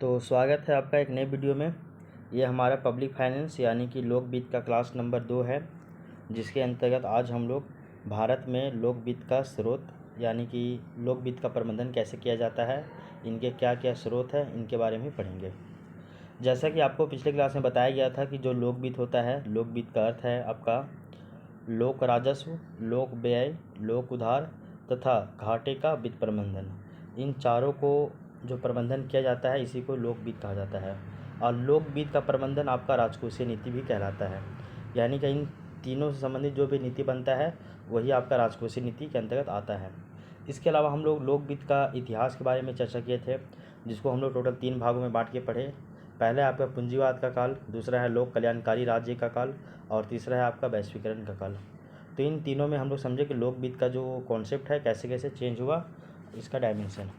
तो स्वागत है आपका एक नए वीडियो में। ये हमारा पब्लिक फाइनेंस यानी कि लोक वित्त का क्लास नंबर 2 है, जिसके अंतर्गत आज हम लोग भारत में लोक वित्त का स्रोत यानी कि लोक वित्त का प्रबंधन कैसे किया जाता है, इनके क्या क्या स्रोत हैं, इनके बारे में पढ़ेंगे। जैसा कि आपको पिछले क्लास में बताया गया था कि जो लोक वित्त होता है, लोक वित्त का अर्थ है आपका लोक राजस्व, लोक व्यय, लोक उधार तथा घाटे का वित्त प्रबंधन। इन चारों को जो प्रबंधन किया जाता है इसी को लोक वित्त कहा जाता है। और लोक वित्त का प्रबंधन आपका राजकोषीय नीति भी कहलाता है, यानी कि इन तीनों से संबंधित जो भी नीति बनता है वही आपका राजकोषीय नीति के अंतर्गत आता है। इसके अलावा हम लोग लोक वित्त का इतिहास के बारे में चर्चा किए थे, जिसको हम लोग टोटल 3 भागों में बांट के पढ़े। पहला है आपका पूंजीवाद का काल, दूसरा है लोक कल्याणकारी राज्य का काल और तीसरा है आपका वैश्वीकरण का काल। तो इन तीनों में हम लोग समझे कि लोक वित्त का जो कॉन्सेप्ट है कैसे कैसे चेंज हुआ, इसका डायमेंशन।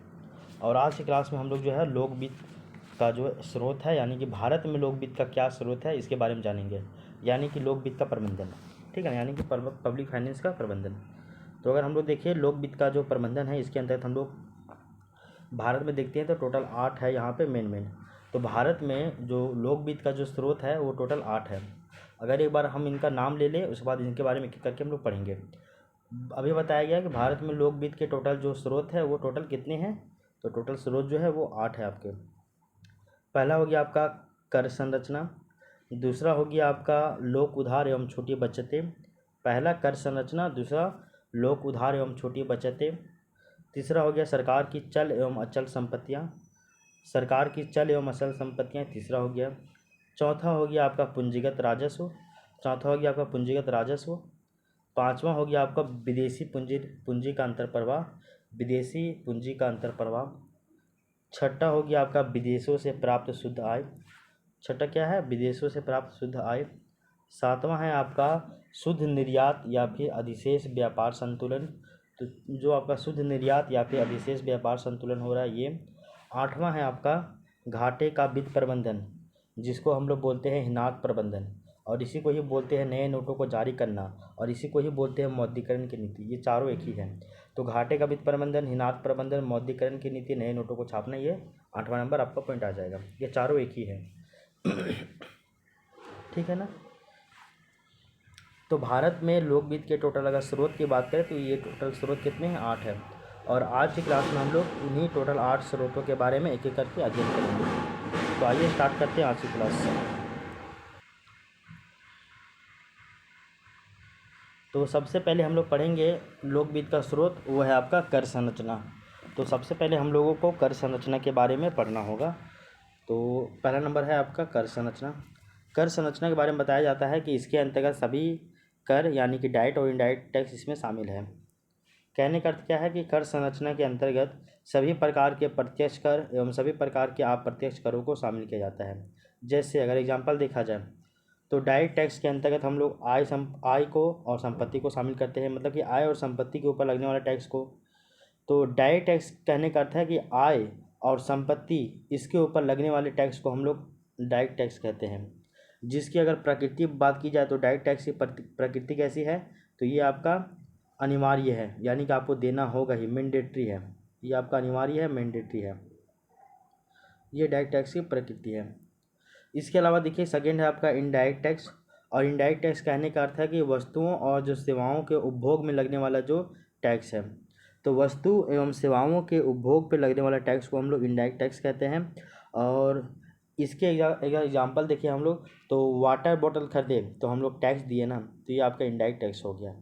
और आज की क्लास में हम लोग जो है लोक वित्त का जो स्रोत है यानी कि भारत में लोक वित्त का क्या स्रोत है इसके बारे में जानेंगे, यानी कि लोक वित्त का प्रबंधन, ठीक है, यानी कि पब्लिक फाइनेंस का प्रबंधन। तो अगर हम लोग देखिए लोक वित्त का जो प्रबंधन है इसके अंतर्गत हम लोग भारत में देखते हैं तो टोटल 8 है यहाँ पे मेन। तो भारत में जो लोक वित्त का जो स्रोत है वो टोटल 8 है। अगर एक बार हम इनका नाम ले लें उसके बाद इनके बारे में एक करके हम लोग पढ़ेंगे। अभी बताया गया कि भारत में लोक वित्त के टोटल जो स्रोत है वो टोटल कितने हैं, तो टोटल स्रोत जो है वो 8 है आपके। पहला हो गया आपका कर संरचना, दूसरा हो गया आपका लोक उधार एवं छोटी बचतें। पहला कर संरचना, दूसरा लोक उधार एवं छोटी बचतें, तीसरा हो गया सरकार की चल एवं अचल संपत्तियाँ, सरकार की चल एवं अचल संपत्तियाँ तीसरा हो गया। चौथा हो गया आपका पूंजीगत राजस्व, चौथा हो गया आपका पूंजीगत राजस्व। पांचवा हो गया आपका विदेशी पूंजी का अंतर प्रवाह, विदेशी पूंजी का अंतर प्रवाह। छठा हो गया आपका विदेशों से प्राप्त शुद्ध आय, छठा क्या है, विदेशों से प्राप्त शुद्ध आय। सातवां है आपका शुद्ध निर्यात या फिर अधिशेष व्यापार संतुलन, तो जो आपका शुद्ध निर्यात या फिर अधिशेष व्यापार संतुलन हो रहा है ये। आठवां है आपका घाटे का वित्त प्रबंधन, जिसको हम लोग बोलते हैं हिनात प्रबंधन, और इसी को ही बोलते हैं नए नोटों को जारी करना, और इसी को ही बोलते हैं मौद्रिकरण की नीति। ये चारों एक ही है। तो घाटे का वित्त प्रबंधन, हिनात प्रबंधन, मौद्रिकरण की नीति, नए नोटों को छापना, ये 8वां नंबर आपका पॉइंट आ जाएगा। ये चारों एक ही है ठीक है ना। तो भारत में लोक वित्त के टोटल अगर स्रोत की बात करें तो ये टोटल स्रोत कितने हैं, 8 है। और आज की क्लास में हम लोग इन्हीं टोटल 8 स्रोतों के बारे में एक एक करके अध्ययन करेंगे। तो आइए स्टार्ट करते हैं आज की क्लास। तो सबसे पहले हम लोग पढ़ेंगे लोक वित्त का स्रोत, वो है आपका कर संरचना। तो सबसे पहले हम लोगों को कर संरचना के बारे में पढ़ना होगा। तो पहला नंबर है आपका कर संरचना। कर संरचना के बारे में बताया जाता है कि इसके अंतर्गत सभी कर यानी कि डायरेक्ट और इनडायरेक्ट टैक्स इसमें शामिल है। कहने का अर्थ क्या है कि कर संरचना के अंतर्गत सभी प्रकार के प्रत्यक्ष कर एवं सभी प्रकार के अप्रत्यक्ष करों को शामिल किया जाता है। जैसे अगर एग्जाम्पल देखा जाए तो डायरेक्ट टैक्स के अंतर्गत हम लोग आय को और संपत्ति को शामिल करते हैं, मतलब कि आय और संपत्ति के ऊपर लगने वाले टैक्स को। तो डायरेक्ट टैक्स कहने का अर्थ है कि आय और संपत्ति इसके ऊपर लगने वाले टैक्स को हम लोग डायरेक्ट टैक्स कहते हैं। जिसकी अगर प्रकृति बात की जाए तो डायरेक्ट टैक्स की प्रकृति कैसी है, तो ये आपका अनिवार्य है, यानी कि आपको देना होगा ही, मैंडेटरी है। ये आपका अनिवार्य है, मैंडेटरी है, ये डायरेक्ट टैक्स की प्रकृति है। इसके अलावा देखिए सेकेंड है आपका इनडायरेक्ट टैक्स। और इनडायरेक्ट टैक्स कहने का अर्थ है कि वस्तुओं और जो सेवाओं के उपभोग में लगने वाला जो टैक्स है। तो वस्तु एवं सेवाओं के उपभोग पे लगने वाला टैक्स को हम लोग इनडायरेक्ट टैक्स कहते हैं। और इसके एग्जाम्पल देखिए हम लोग, तो वाटर बॉटल खरीदे तो हम लोग टैक्स दिए ना, तो ये आपका इनडायरेक्ट टैक्स हो गया।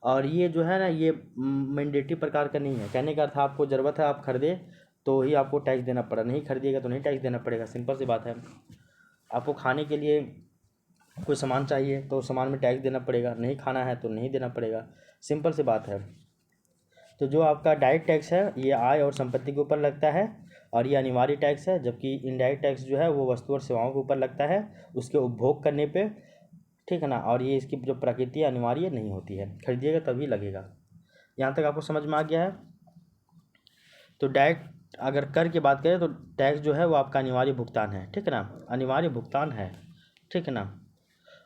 और ये जो है ना ये मैंडेटरी प्रकार का नहीं है। कहने का अर्थ आपको ज़रूरत है आप खरीदे तो ही आपको टैक्स देना पड़ा, नहीं खरीदिएगा तो नहीं टैक्स देना पड़ेगा, सिंपल सी बात है। आपको खाने के लिए कोई सामान चाहिए तो सामान में टैक्स देना पड़ेगा, नहीं खाना है तो नहीं देना पड़ेगा, सिंपल सी बात है। तो जो आपका डायरेक्ट टैक्स है ये आय और संपत्ति के ऊपर लगता है और ये अनिवार्य टैक्स है, जबकि इनडायरेक्ट टैक्स जो है वो वस्तु और सेवाओं के ऊपर लगता है उसके उपभोग करने पे, ठीक है ना। और ये इसकी जो प्रकृति अनिवार्य नहीं होती है, खरीदिएगा तभी लगेगा। यहाँ तक आपको समझ में आ गया है। तो डायरेक्ट अगर कर की बात करें तो टैक्स जो है वो आपका अनिवार्य भुगतान है, ठीक है ना, अनिवार्य भुगतान है, ठीक है ना।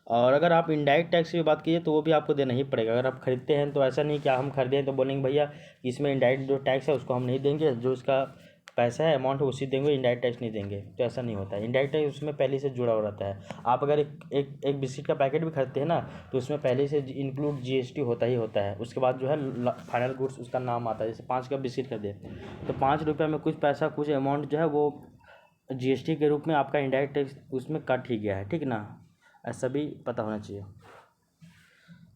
और अगर आप इनडायरेक्ट टैक्स की बात कीजिए तो वो भी आपको देना ही पड़ेगा। अगर आप खरीदते हैं तो ऐसा नहीं कि हम खरीदें तो बोलेंगे भैया इसमें इनडायरेक्ट जो टैक्स है उसको हम नहीं देंगे, जो इसका पैसा है, अमाउंट उसी देंगे, इनडायरेक्ट टैक्स नहीं देंगे। तो ऐसा नहीं होता है, इनडायरेक्ट टैक्स उसमें पहले से जुड़ा हुआ रहता है। आप अगर एक बिस्किट का पैकेट भी खरीदते हैं ना, तो उसमें पहले से इंक्लूड जीएसटी होता ही होता है। उसके बाद जो है फाइनल गुड्स उसका नाम आता है। जैसे 5 का बिस्किट खरीदे तो 5 रुपये में कुछ पैसा, कुछ अमाउंट जो है वो जीएसटी के रूप में आपका इनडायरेक्ट टैक्स उसमें कट ही गया है, ठीक ना। ऐसा भी पता होना चाहिए।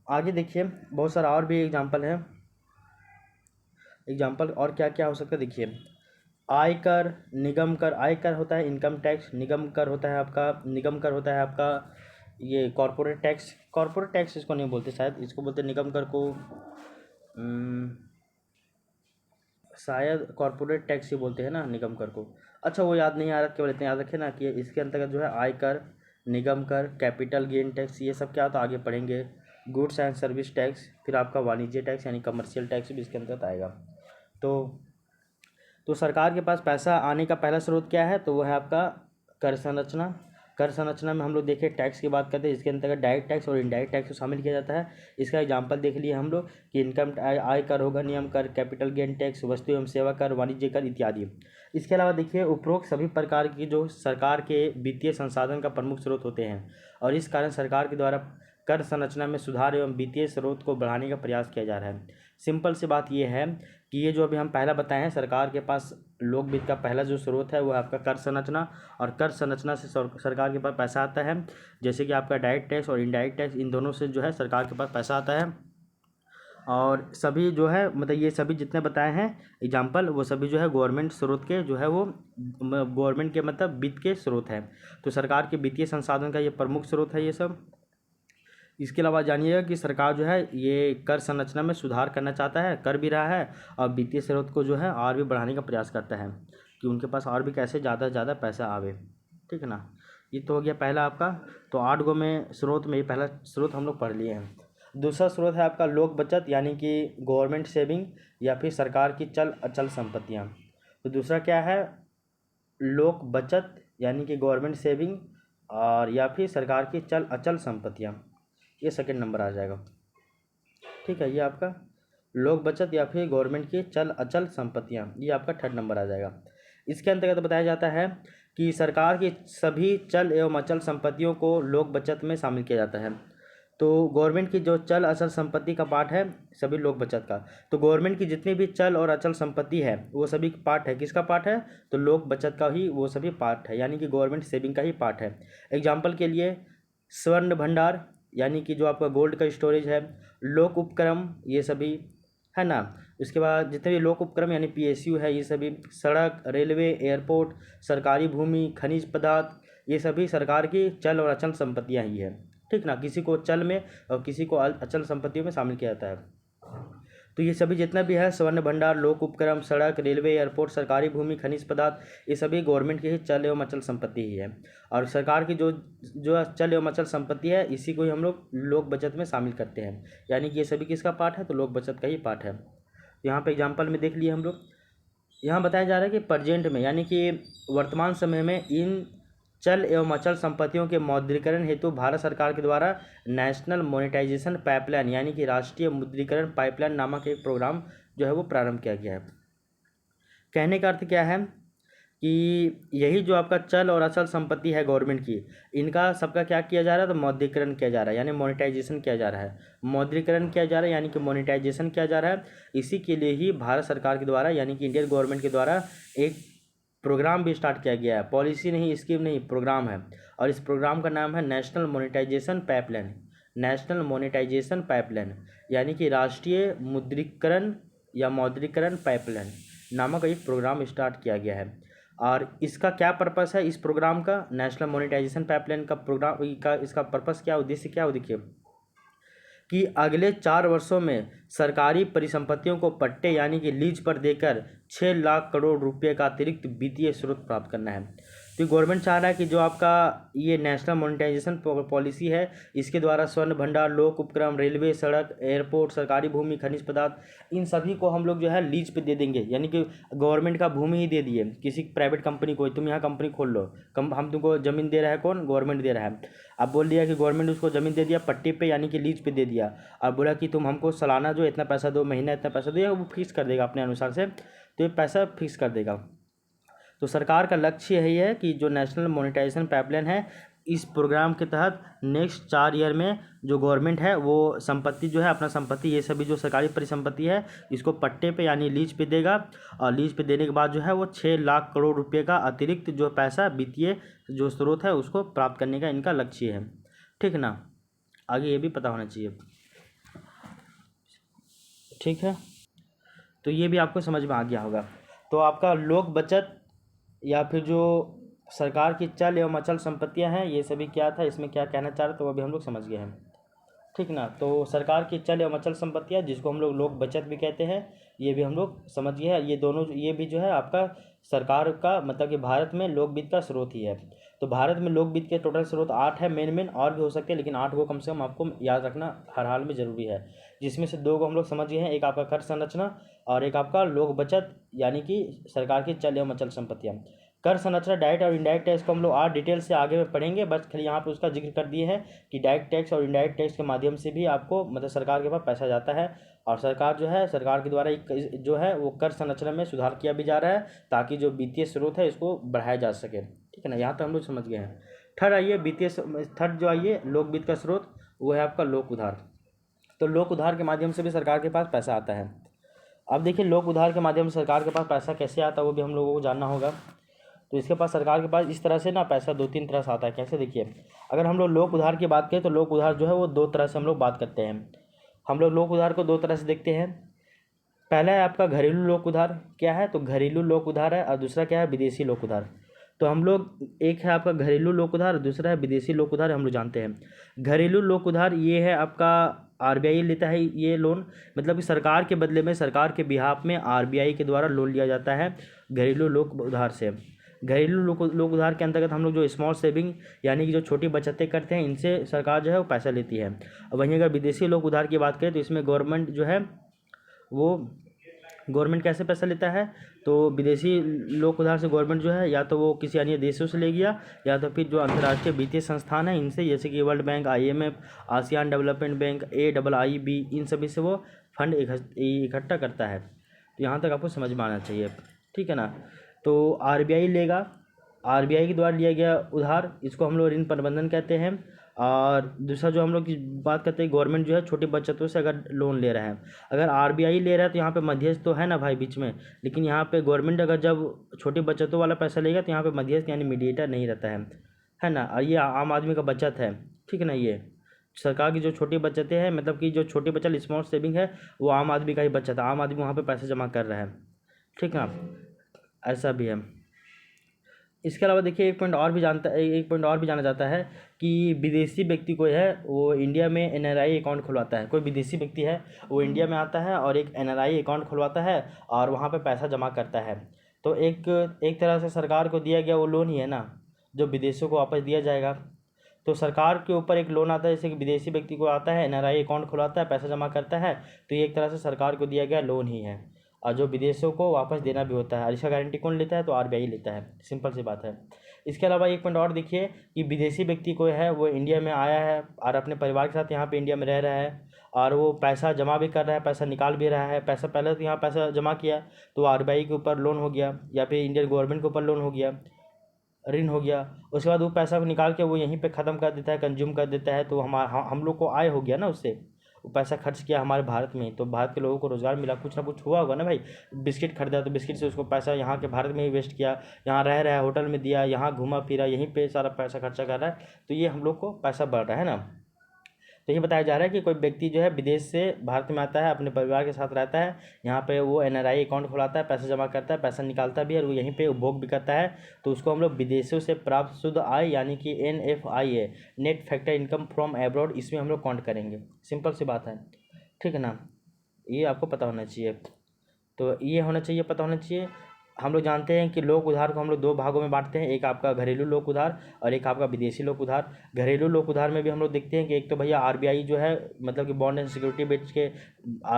आगे देखिए, बहुत सारा और भी एग्जाम्पल है। एग्जाम्पल और क्या क्या हो सकता है देखिए, आयकर, निगम कर। आयकर होता है इनकम टैक्स, निगम कर होता है आपका ये कॉरपोरेट टैक्स। कॉरपोरेट टैक्स इसको नहीं बोलते शायद, इसको बोलते निगम कर को, शायद कॉरपोरेट टैक्स ही बोलते हैं ना निगम कर को। अच्छा वो याद नहीं आ रहा, केवल इतना याद रखें ना कि इसके अंतर्गत जो है आयकर, निगम कर, कैपिटल गेन टैक्स, ये सब क्या होता है आगे पढ़ेंगे। गुड्स एंड सर्विस टैक्स, फिर आपका वाणिज्य टैक्स यानी कमर्शियल टैक्स भी इसके अंतर्गत आएगा। तो सरकार के पास पैसा आने का पहला स्रोत क्या है, तो वो है आपका कर संरचना। कर संरचना में हम लोग देखें टैक्स की बात करते हैं, इसके अंतर्गत डायरेक्ट टैक्स और इनडायरेक्ट टैक्स को शामिल किया जाता है। इसका एग्जांपल देख लिए हम लोग कि इनकम आय कर होगा, नियम कर, कैपिटल गेन टैक्स, वस्तु एवं सेवा कर, वाणिज्य कर इत्यादि। इसके अलावा देखिए उपरोक्त सभी प्रकार की जो सरकार के वित्तीय संसाधन का प्रमुख स्रोत होते हैं, और इस कारण सरकार के द्वारा कर संरचना में सुधार एवं वित्तीय स्रोत को बढ़ाने का प्रयास किया जा रहा है। सिंपल सी बात ये है कि ये जो अभी हम पहला बताए हैं, सरकार के पास लोक वित्त का पहला जो स्रोत है वो आपका कर संरचना, और कर संरचना से सरकार के पास पैसा आता है। जैसे कि आपका डायरेक्ट टैक्स और इनडायरेक्ट टैक्स, इन दोनों से जो है सरकार के पास पैसा आता है। और सभी जो है मतलब ये सभी जितने बताए हैं एग्जाम्पल, वो सभी जो है गवर्नमेंट स्रोत के जो है वो गवर्नमेंट के मतलब वित्त के स्रोत हैं। तो सरकार के वित्तीय संसाधन का ये प्रमुख स्रोत है ये सब। इसके अलावा जानिएगा कि सरकार जो है ये कर संरचना में सुधार करना चाहता है, कर भी रहा है, और वित्तीय स्रोत को जो है और भी बढ़ाने का प्रयास करता है कि उनके पास और भी कैसे ज़्यादा से ज़्यादा पैसा आवे, ठीक है ना। ये तो हो गया पहला आपका। तो 8 गो में स्रोत में ये पहला स्रोत हम लोग पढ़ लिए हैं। दूसरा स्रोत है आपका लोक बचत यानी कि गवर्नमेंट सेविंग या फिर सरकार की चल अचल संपत्तियाँ। तो दूसरा क्या है, लोक बचत यानी कि गवर्नमेंट सेविंग और या फिर सरकार की चल अचल संपत्तियाँ, ये सेकंड नंबर आ जाएगा, ठीक है। ये आपका लोक बचत या फिर गवर्नमेंट की चल अचल संपत्तियाँ, ये आपका थर्ड नंबर आ जाएगा। इसके अंतर्गत बताया जाता है कि सरकार की सभी चल एवं अचल संपत्तियों को लोक बचत में शामिल किया जाता है। तो गवर्नमेंट की जो चल अचल संपत्ति का पार्ट है सभी लोक बचत का, तो गवर्नमेंट की जितनी भी चल और अचल संपत्ति है वो सभी पार्ट है, किसका पार्ट है, तो लोक बचत का ही वो सभी पार्ट है, यानी कि गवर्नमेंट सेविंग का ही पार्ट है। एग्जाम्पल के लिए स्वर्ण भंडार यानी कि जो आपका गोल्ड का स्टोरेज है, लोक उपक्रम ये सभी है ना। उसके बाद जितने भी लोक उपक्रम यानी पीएसयू है, ये सभी सड़क, रेलवे, एयरपोर्ट, सरकारी भूमि, खनिज पदार्थ, ये सभी सरकार की चल और अचल संपत्तियाँ ही है, ठीक ना। किसी को चल में और किसी को अचल संपत्तियों में शामिल किया जाता है। तो ये सभी जितना भी है स्वर्ण भंडार, लोक उपक्रम, सड़क, रेलवे, एयरपोर्ट, सरकारी भूमि, खनिज पदार्थ, ये सभी गवर्नमेंट की ही चल एवं अचल संपत्ति ही है। और सरकार की जो जो चल एवं अचल संपत्ति है इसी को ही हम लोग लोक बचत में शामिल करते हैं, यानी कि ये सभी किसका पार्ट है, तो लोक बचत का ही पार्ट है। यहाँ पे एग्जाम्पल में देख लिए हम लोग। यहाँ बताया जा रहा है कि प्रेजेंट में यानी कि वर्तमान समय में इन चल एवं अचल संपत्तियों के मौद्रीकरण हेतु भारत सरकार के द्वारा नेशनल मोनेटाइजेशन पाइपलाइन यानी कि राष्ट्रीय मुद्रीकरण पाइपलाइन नामक एक प्रोग्राम जो है वो प्रारंभ किया गया है। कहने का अर्थ क्या है कि यही जो आपका चल और अचल संपत्ति है गवर्नमेंट की, इनका सबका क्या किया जा रहा है, तो मौद्रीकरण किया जा रहा है यानी मोनेटाइजेशन किया जा रहा है। मौद्रीकरण किया जा रहा है यानी कि मोनेटाइजेशन किया जा रहा है। इसी के लिए ही भारत सरकार के द्वारा यानी कि इंडियन गवर्नमेंट के द्वारा एक प्रोग्राम भी स्टार्ट किया गया है, पॉलिसी नहीं, स्कीम नहीं, प्रोग्राम है। और इस प्रोग्राम का नाम है national monetization pipeline. National monetization pipeline यानी कि राष्ट्रीय मुद्रीकरण या मौद्रीकरण पाइपलाइन नामक एक प्रोग्राम स्टार्ट किया गया है। और इसका क्या पर्पस है, इस प्रोग्राम का, नेशनल मोनेटाइजेशन पाइपलाइन का प्रोग्राम का इसका पर्पस क्या, उद्देश्य क्या हो, देखिए कि अगले 4 वर्षों में सरकारी परिसंपत्तियों को पट्टे यानी कि लीज पर देकर 6 लाख करोड़ रुपए का अतिरिक्त वित्तीय स्रोत प्राप्त करना है। तो गवर्नमेंट चाह रहा है कि जो आपका ये नेशनल मोनेटाइजेशन पॉलिसी है इसके द्वारा स्वर्ण भंडार, लोक उपक्रम, रेलवे, सड़क, एयरपोर्ट, सरकारी भूमि, खनिज पदार्थ, इन सभी को हम लोग जो है लीज पे दे देंगे, यानी कि गवर्नमेंट का भूमि ही दे दिए किसी प्राइवेट कंपनी को, तुम यहाँ कंपनी खोल लो, हम तुमको ज़मीन दे रहा है, कौन, गवर्नमेंट दे रहा है। अब बोल दिया कि गवर्नमेंट उसको ज़मीन दे दिया पट्टी पे यानी कि लीज पे दे दिया, और बोला कि तुम हमको सालाना जो इतना पैसा दो, महीना इतना पैसा दो, या वो फिक्स कर देगा अपने अनुसार से, तो ये पैसा फिक्स कर देगा। तो सरकार का लक्ष्य यही है कि जो नेशनल मोनेटाइजेशन पाइपलाइन है, इस प्रोग्राम के तहत नेक्स्ट 4 ईयर में जो गवर्नमेंट है वो संपत्ति जो है, अपना संपत्ति, ये सभी जो सरकारी परिसंपत्ति है, इसको पट्टे पे यानी लीज पे देगा। और लीज पे देने के बाद जो है वो 6 लाख करोड़ रुपए का अतिरिक्त जो पैसा, वित्तीय जो स्रोत है, उसको प्राप्त करने का इनका लक्ष्य है। ठीक ना, आगे ये भी पता होना चाहिए। ठीक है, तो ये भी आपको समझ में आ गया होगा। तो आपका लोक बचत या फिर जो सरकार की चल एवं अचल संपत्तियां हैं, ये सभी क्या था, इसमें क्या कहना चाह रहे, तो वो भी हम लोग समझ गए हैं। ठीक ना, तो सरकार की चल एवं अचल संपत्तियां, जिसको हम लोग लोक बचत भी कहते हैं, ये भी हम लोग समझ गए हैं। ये दोनों, ये भी जो है आपका सरकार का, मतलब कि भारत में लोक वित्त का स्रोत ही है। तो भारत में लोक वित्त के टोटल स्रोत 8 है, मेन और भी हो सकते हैं, लेकिन 8 को कम से कम आपको याद रखना हर हाल में ज़रूरी है, जिसमें से 2 को हम लोग समझ गए हैं, एक आपका कर संरचना और एक आपका लोक बचत यानी कि सरकार की चल एवं अचल संपत्तियाँ। कर संरचना, डायरेक्ट और इनडायरेक्ट टैक्स को हम लोग और डिटेल से आगे में पढ़ेंगे, बस खाली यहाँ पे उसका जिक्र कर दिए हैं कि डायरेक्ट टैक्स और इनडायरेक्ट टैक्स के माध्यम से भी आपको, मतलब सरकार के पास पैसा जाता है, और सरकार जो है, सरकार के द्वारा जो है वो कर संरचना में सुधार किया भी जा रहा है, ताकि जो वित्तीय स्रोत है इसको बढ़ाया जा सके। ठीक है ना, यहाँ तक हम लोग समझ गए हैं। थर्ड जो आइए लोक वित्त का स्रोत, वो है आपका लोक उधार। तो लोक उधार के माध्यम से भी सरकार के पास पैसा आता है। अब देखिए, लोक उधार के माध्यम से सरकार के पास पैसा कैसे आता है वो भी हम लोगों को जानना होगा। तो इसके पास, सरकार के पास इस तरह से ना पैसा 2-3 तरह से आता है। कैसे, देखिए, अगर हम लोग लोक उधार की बात करें तो लोक उधार जो है वो 2 तरह से हम लोग बात करते हैं। हम लोग लोक उधार को 2 तरह से देखते हैं। पहला है आपका घरेलू लोक उधार। क्या है, तो घरेलू लोक उधार है, और दूसरा क्या है, विदेशी लोक उधार। तो हम लोग, एक है आपका घरेलू लोक उधार, दूसरा है विदेशी लोक उधार, हम लोग जानते हैं। घरेलू लोक उधार ये है आपका, आरबीआई लेता है ये लोन, मतलब कि सरकार के बदले में, सरकार के बिहाफ में आरबीआई के द्वारा लोन लिया जाता है घरेलू लोक उधार से। घरेलू लोक उधार के अंतर्गत हम लोग जो स्मॉल सेविंग यानी कि जो छोटी बचतें करते हैं, इनसे सरकार जो है वो पैसा लेती है। वहीं अगर विदेशी लोक उधार की बात करें तो इसमें गवर्नमेंट जो है वो, गवर्नमेंट कैसे पैसा लेता है, तो विदेशी लोक उधार से गवर्नमेंट जो है या तो वो किसी अन्य देशों से ले गया, या तो फिर जो अंतर्राष्ट्रीय वित्तीय संस्थान है इनसे, जैसे कि world bank, IMF, ASEAN development bank, AIIB, इन सभी से वो फंड इकट्ठा करता है। तो यहाँ तक आपको समझ में आना चाहिए। ठीक है ना, तो आरबीआई लेगा, आरबीआई के द्वारा लिया गया उधार, इसको हम लोग ऋण प्रबंधन कहते हैं। और दूसरा जो हम लोग की बात करते हैं, गवर्नमेंट जो है छोटी बचतों से अगर लोन ले रहा है, अगर आरबीआई ले रहा है तो यहाँ पे मध्यस्थ तो है ना भाई बीच में, लेकिन यहाँ पे गवर्नमेंट अगर जब छोटी बचतों वाला पैसा लेगा तो यहाँ पे मध्यस्थ यानी मीडिएटर नहीं रहता है ना। और ये आम आदमी का बचत है। ठीक है ना, ये सरकार की जो छोटी बचतें हैं, मतलब कि जो छोटी बचत स्मॉल सेविंग है, वो आम आदमी का ही बचत है, आम आदमी वहाँ पर पैसा जमा कर रहा है। ठीक है, ऐसा भी है। इसके अलावा देखिए, एक पॉइंट और भी जाना जाता है कि विदेशी व्यक्ति कोई है वो इंडिया में एनआरआई अकाउंट खुलवाता है। कोई विदेशी व्यक्ति है वो इंडिया में आता है और एक एनआरआई अकाउंट खुलवाता है और वहाँ पे पैसा जमा करता है। तो एक तरह से सरकार को दिया गया वो लोन ही है ना, जो विदेशों को वापस दिया जाएगा। तो सरकार के ऊपर एक लोन आता है, जैसे कि विदेशी व्यक्ति को आता है, एनआरआई अकाउंट खुलवाता है, पैसा जमा करता है, तो ये एक तरह से सरकार को दिया गया लोन ही है, और जो विदेशों को वापस देना भी होता है। और इसका गारंटी कौन लेता है, तो आरबीआई लेता है, सिंपल सी बात है। इसके अलावा एक पॉइंट और देखिए कि विदेशी व्यक्ति कोई है वो इंडिया में आया है और अपने परिवार के साथ यहाँ पे इंडिया में रह रहा है, और वो पैसा जमा भी कर रहा है, पैसा निकाल भी रहा है। पैसा पहले तो यहाँ पैसा जमा किया तो आरबीआई के ऊपर लोन हो गया, या फिर इंडियन गवर्नमेंट के ऊपर लोन हो गया, ऋण हो गया। उसके बाद वो पैसा को निकाल के वो यहीं पे ख़त्म कर देता है, कंज्यूम कर देता है, तो हम लोग को आय हो गया ना उससे। वो पैसा खर्च किया हमारे भारत में, तो भारत के लोगों को रोज़गार मिला, कुछ ना कुछ हुआ होगा ना भाई। बिस्किट खरीदा तो बिस्किट से उसको पैसा यहाँ के भारत में ही वेस्ट किया, यहाँ रह रहा है होटल में दिया, यहाँ घूमा फिरा, यहीं पे सारा पैसा खर्चा कर रहा है, तो ये हम लोग को पैसा बढ़ रहा है ना। तो ये बताया जा रहा है कि कोई व्यक्ति जो है विदेश से भारत में आता है, अपने परिवार के साथ रहता है, यहाँ पे वो एनआरआई अकाउंट खुलाता है, पैसा जमा करता है, पैसा निकालता भी है और वो यहीं पे उपभोग भी करता है, तो उसको हम लोग विदेशों से प्राप्त शुद्ध आय यानी कि NFIA, net factor income from abroad, इसमें हम लोग काउंट करेंगे। सिंपल सी बात है। ठीक है ना, ये आपको पता होना चाहिए। तो ये होना चाहिए, पता होना चाहिए। हम लोग जानते हैं कि लोक उधार को हम लोग 2 भागों में बांटते हैं, एक आपका घरेलू लोक उधार और एक आपका विदेशी लोक उधार। घरेलू लोक उधार में भी हम लोग देखते हैं कि एक तो भैया आरबीआई जो है, मतलब कि बॉन्ड एंड सिक्योरिटी बेच के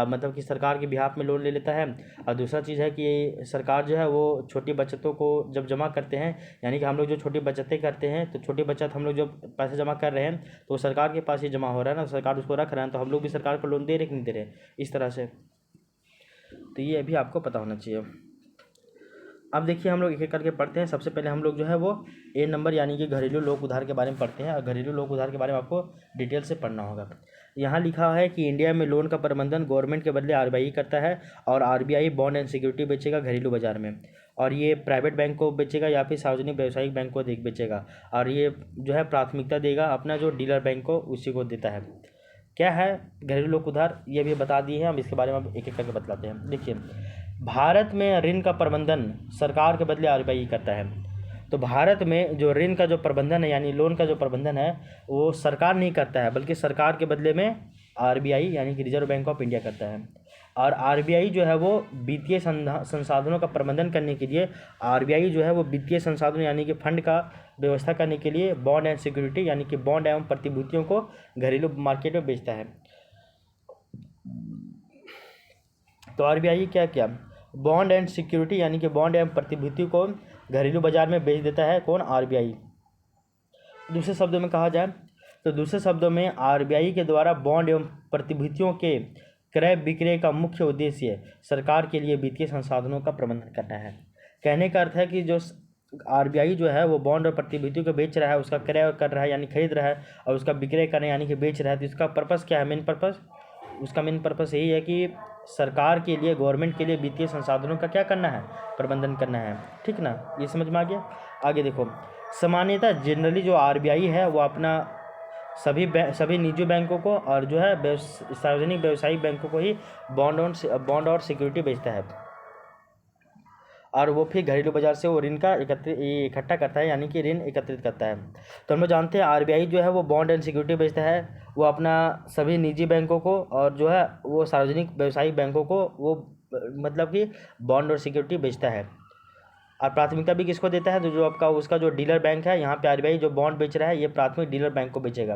मतलब कि सरकार के बिहाफ में लोन ले लेता है, और दूसरा चीज़ है कि सरकार जो है वो छोटी बचतों को जब जमा करते हैं, यानी कि हम लोग जो छोटी बचतें करते हैं, तो छोटी बचत हम लोग जब पैसे जमा कर रहे हैं तो सरकार के पास ही जमा हो रहा है ना, सरकार उसको रख रहा है, तो हम लोग भी सरकार को लोन दे रहे कि नहीं दे रहे, इस तरह से। तो ये अभी आपको पता होना चाहिए। अब देखिए हम लोग एक एक करके पढ़ते हैं। सबसे पहले हम लोग जो है वो ए नंबर यानी कि घरेलू लोक उधार के बारे में पढ़ते हैं। और घरेलू लोक उधार के बारे में आपको डिटेल से पढ़ना होगा। यहाँ लिखा है कि इंडिया में लोन का प्रबंधन गवर्नमेंट के बदले आरबीआई करता है, और आरबीआई बॉन्ड एंड सिक्योरिटी बेचेगा घरेलू बाजार में, और ये प्राइवेट बैंक को बेचेगा या फिर सार्वजनिक व्यावसायिक बैंक को बेचेगा, और ये जो है प्राथमिकता देगा अपना जो डीलर बैंक को, उसी को देता है। क्या है घरेलू लोक उधार, ये भी बता दिए हैं। हम इसके बारे में अब एक एक करके बतलाते हैं। देखिए, भारत में ऋण का प्रबंधन सरकार के बदले आरबीआई करता है। तो भारत में जो ऋण का जो प्रबंधन है यानी लोन का जो प्रबंधन है वो सरकार नहीं करता है, बल्कि सरकार के बदले में आरबीआई यानी कि रिजर्व बैंक ऑफ इंडिया करता है। और आरबीआई जो है वो वित्तीय संसाधनों का प्रबंधन करने के लिए, आरबीआई जो है वो वित्तीय संसाधन यानी कि फंड का व्यवस्था करने के लिए बॉन्ड एंड सिक्योरिटी यानी कि बॉन्ड एवं प्रतिभूतियों को घरेलू मार्केट में बेचता है। तो आरबीआई क्या क्या बॉन्ड एंड सिक्योरिटी यानी कि बॉन्ड एवं प्रतिभूति को घरेलू बाजार में बेच देता है। कौन? आरबीआई। दूसरे शब्दों में कहा जाए तो दूसरे शब्दों में आरबीआई के द्वारा बॉन्ड एवं प्रतिभूतियों के क्रय विक्रय का मुख्य उद्देश्य सरकार के लिए वित्तीय संसाधनों का प्रबंधन करना है। कहने का अर्थ है कि जो आरबीआई जो है वो बॉन्ड और प्रतिभूतियों को बेच रहा है, उसका क्रय कर रहा है यानी खरीद रहा है, और उसका विक्रय कर रहा है यानी कि बेच रहा है। तो इसका पर्पस क्या है? मेन पर्पस, उसका मेन पर्पस यही है कि सरकार के लिए, गवर्नमेंट के लिए वित्तीय संसाधनों का क्या करना है? प्रबंधन करना है। ठीक ना, ये समझ में आ गया। आगे देखो, सामान्यतः जनरली जो आरबीआई है वो अपना सभी निजी बैंकों को और जो है सार्वजनिक व्यावसायिक बैंकों को ही बॉन्ड और सिक्योरिटी बेचता है, और वो फिर घरेलू बाजार से वो ऋण का इकट्ठा करता है यानी कि ऋण एकत्रित करता है। तो हम लोग जानते हैं आरबीआई जो है वो बॉन्ड एंड सिक्योरिटी बेचता है, वो अपना सभी निजी बैंकों को और जो है वो सार्वजनिक व्यावसायिक बैंकों को वो मतलब कि बॉन्ड और सिक्योरिटी बेचता है। और प्राथमिकता भी किसको देता है? तो जो आपका उसका जो डीलर बैंक है, यहाँ पे आरबीआई जो बॉन्ड बेच रहा है ये प्राथमिक डीलर बैंक को बेचेगा।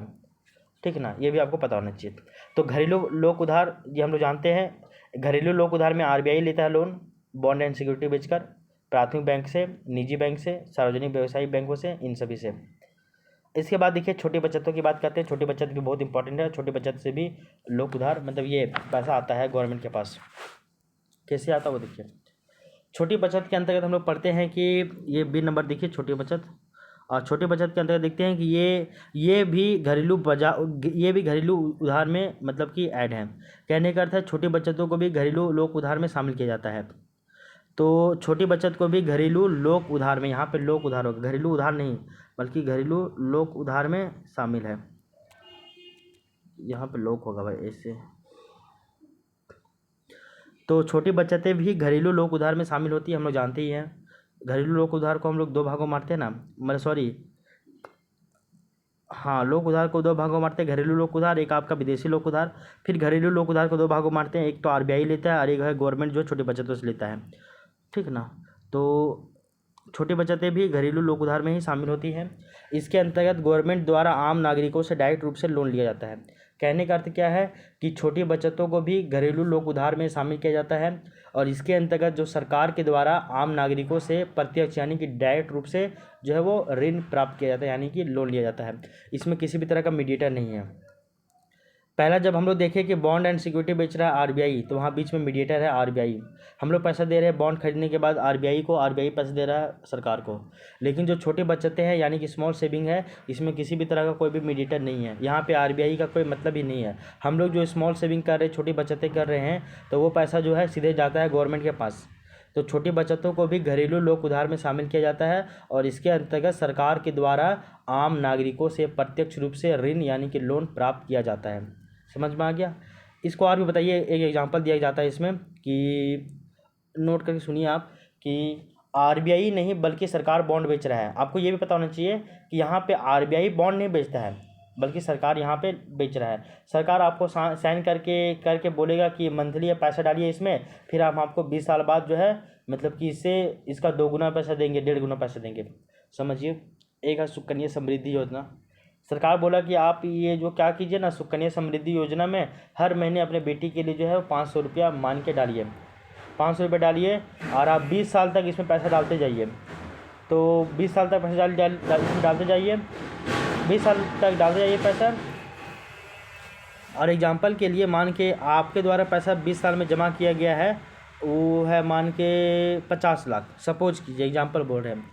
ठीक ना, ये भी आपको पता होना चाहिए। तो घरेलू लोक उधार ये हम लोग जानते हैं। घरेलू लोक उधार में आरबीआई लेता है लोन बॉन्ड एंड सिक्योरिटी बेचकर, प्राथमिक बैंक से, निजी बैंक से, सार्वजनिक व्यावसायिक बैंकों से, इन सभी से। इसके बाद देखिए छोटी बचतों की बात करते हैं। छोटी बचत भी बहुत इंपॉर्टेंट है। छोटी बचत से भी लोक उधार मतलब ये पैसा आता है गवर्नमेंट के पास। कैसे आता है वो देखिए। छोटी बचत के अंतर्गत हम लोग पढ़ते हैं कि ये बी नंबर देखिए छोटी बचत, और छोटी बचत के अंतर्गत देखते हैं कि ये भी घरेलू उधार में मतलब कि ऐड है। कहने का अर्थ है छोटी बचतों को भी घरेलू लोक उधार में शामिल किया जाता है। तो छोटी बचत को भी घरेलू लोक उधार में, यहाँ पे लोक उधार होगा, घरेलू उधार नहीं बल्कि घरेलू लोक उधार में शामिल है। यहाँ पे लोक होगा भाई ऐसे। तो छोटी बचतें भी घरेलू लोक उधार में शामिल होती है, हम लोग जानते ही हैं। घरेलू लोक उधार को हम लोग दो भागों मारते हैं ना, मतलब सॉरी हाँ, लोक उधार को दो भागों मारते हैं। घरेलू लोक उधार, एक आपका विदेशी लोक उधार। फिर घरेलू लोक उधार को दो भागों मारते हैं, एक तो आरबीआई लेता है और एक है गवर्नमेंट जो छोटी बचतों से लेता है। ठीक ना, तो छोटी बचतें भी घरेलू लोक उधार में ही शामिल होती हैं। इसके अंतर्गत गवर्नमेंट द्वारा आम नागरिकों से डायरेक्ट रूप से लोन लिया जाता है। कहने का अर्थ क्या है कि छोटी बचतों को भी घरेलू लोक उधार में शामिल किया जाता है, और इसके अंतर्गत जो सरकार के द्वारा आम नागरिकों से प्रत्यक्ष यानी कि डायरेक्ट रूप से जो है वो ऋण प्राप्त किया जाता है यानी कि लोन लिया जाता है। इसमें किसी भी तरह का मीडिएटर नहीं है। पहला जब हम लोग देखें कि बॉन्ड एंड सिक्योरिटी बेच रहा है आरबीआई, तो वहाँ बीच में मीडिएटर है आरबीआई। हम लोग पैसा दे रहे हैं बॉन्ड खरीदने के बाद आरबीआई को, आरबीआई पैसा दे रहा है सरकार को। लेकिन जो छोटी बचतें हैं यानी कि स्मॉल सेविंग है, इसमें किसी भी तरह का कोई भी मीडिएटर नहीं है। यहाँ पे आरबीआई का कोई मतलब ही नहीं है। हम लोग जो स्मॉल सेविंग कर रहे हैं, छोटी बचतें कर रहे हैं, तो वो पैसा जो है सीधे जाता है गवर्नमेंट के पास। तो छोटी बचतों को भी घरेलू लोक उधार में शामिल किया जाता है, और इसके अंतर्गत सरकार के द्वारा आम नागरिकों से प्रत्यक्ष रूप से ऋण यानी कि लोन प्राप्त किया जाता है। समझ में आ गया। इसको और भी बताइए, एक एग्जांपल दिया जाता है इसमें कि नोट करके सुनिए आप कि आरबीआई नहीं बल्कि सरकार बॉन्ड बेच रहा है। आपको ये भी पता होना चाहिए कि यहाँ पे आरबीआई बॉन्ड नहीं बेचता है बल्कि सरकार यहाँ पे बेच रहा है। सरकार आपको साइन करके बोलेगा कि मंथली पैसा डालिए इसमें, फिर हम आपको 20 साल बाद जो है मतलब कि इसका 2 गुना पैसा देंगे, 1.5 गुना पैसा देंगे। समझिए, एक है सुकन्या समृद्धि योजना। सरकार बोला कि आप ये जो क्या कीजिए ना, सुकन्या समृद्धि योजना में हर महीने अपने बेटी के लिए जो है 500 रुपया मान के डालिए, 500 रुपये डालिए, और आप 20 साल तक इसमें पैसा डालते जाइए। तो 20 साल तक पैसा इसमें डालते जाइए, 20 साल तक डालते जाइए पैसा। और एग्जाम्पल के लिए मान के आपके द्वारा पैसा 20 साल में जमा किया गया है वो है मान के 50 लाख, सपोज कीजिए, एग्जांपल बोल रहे हैं।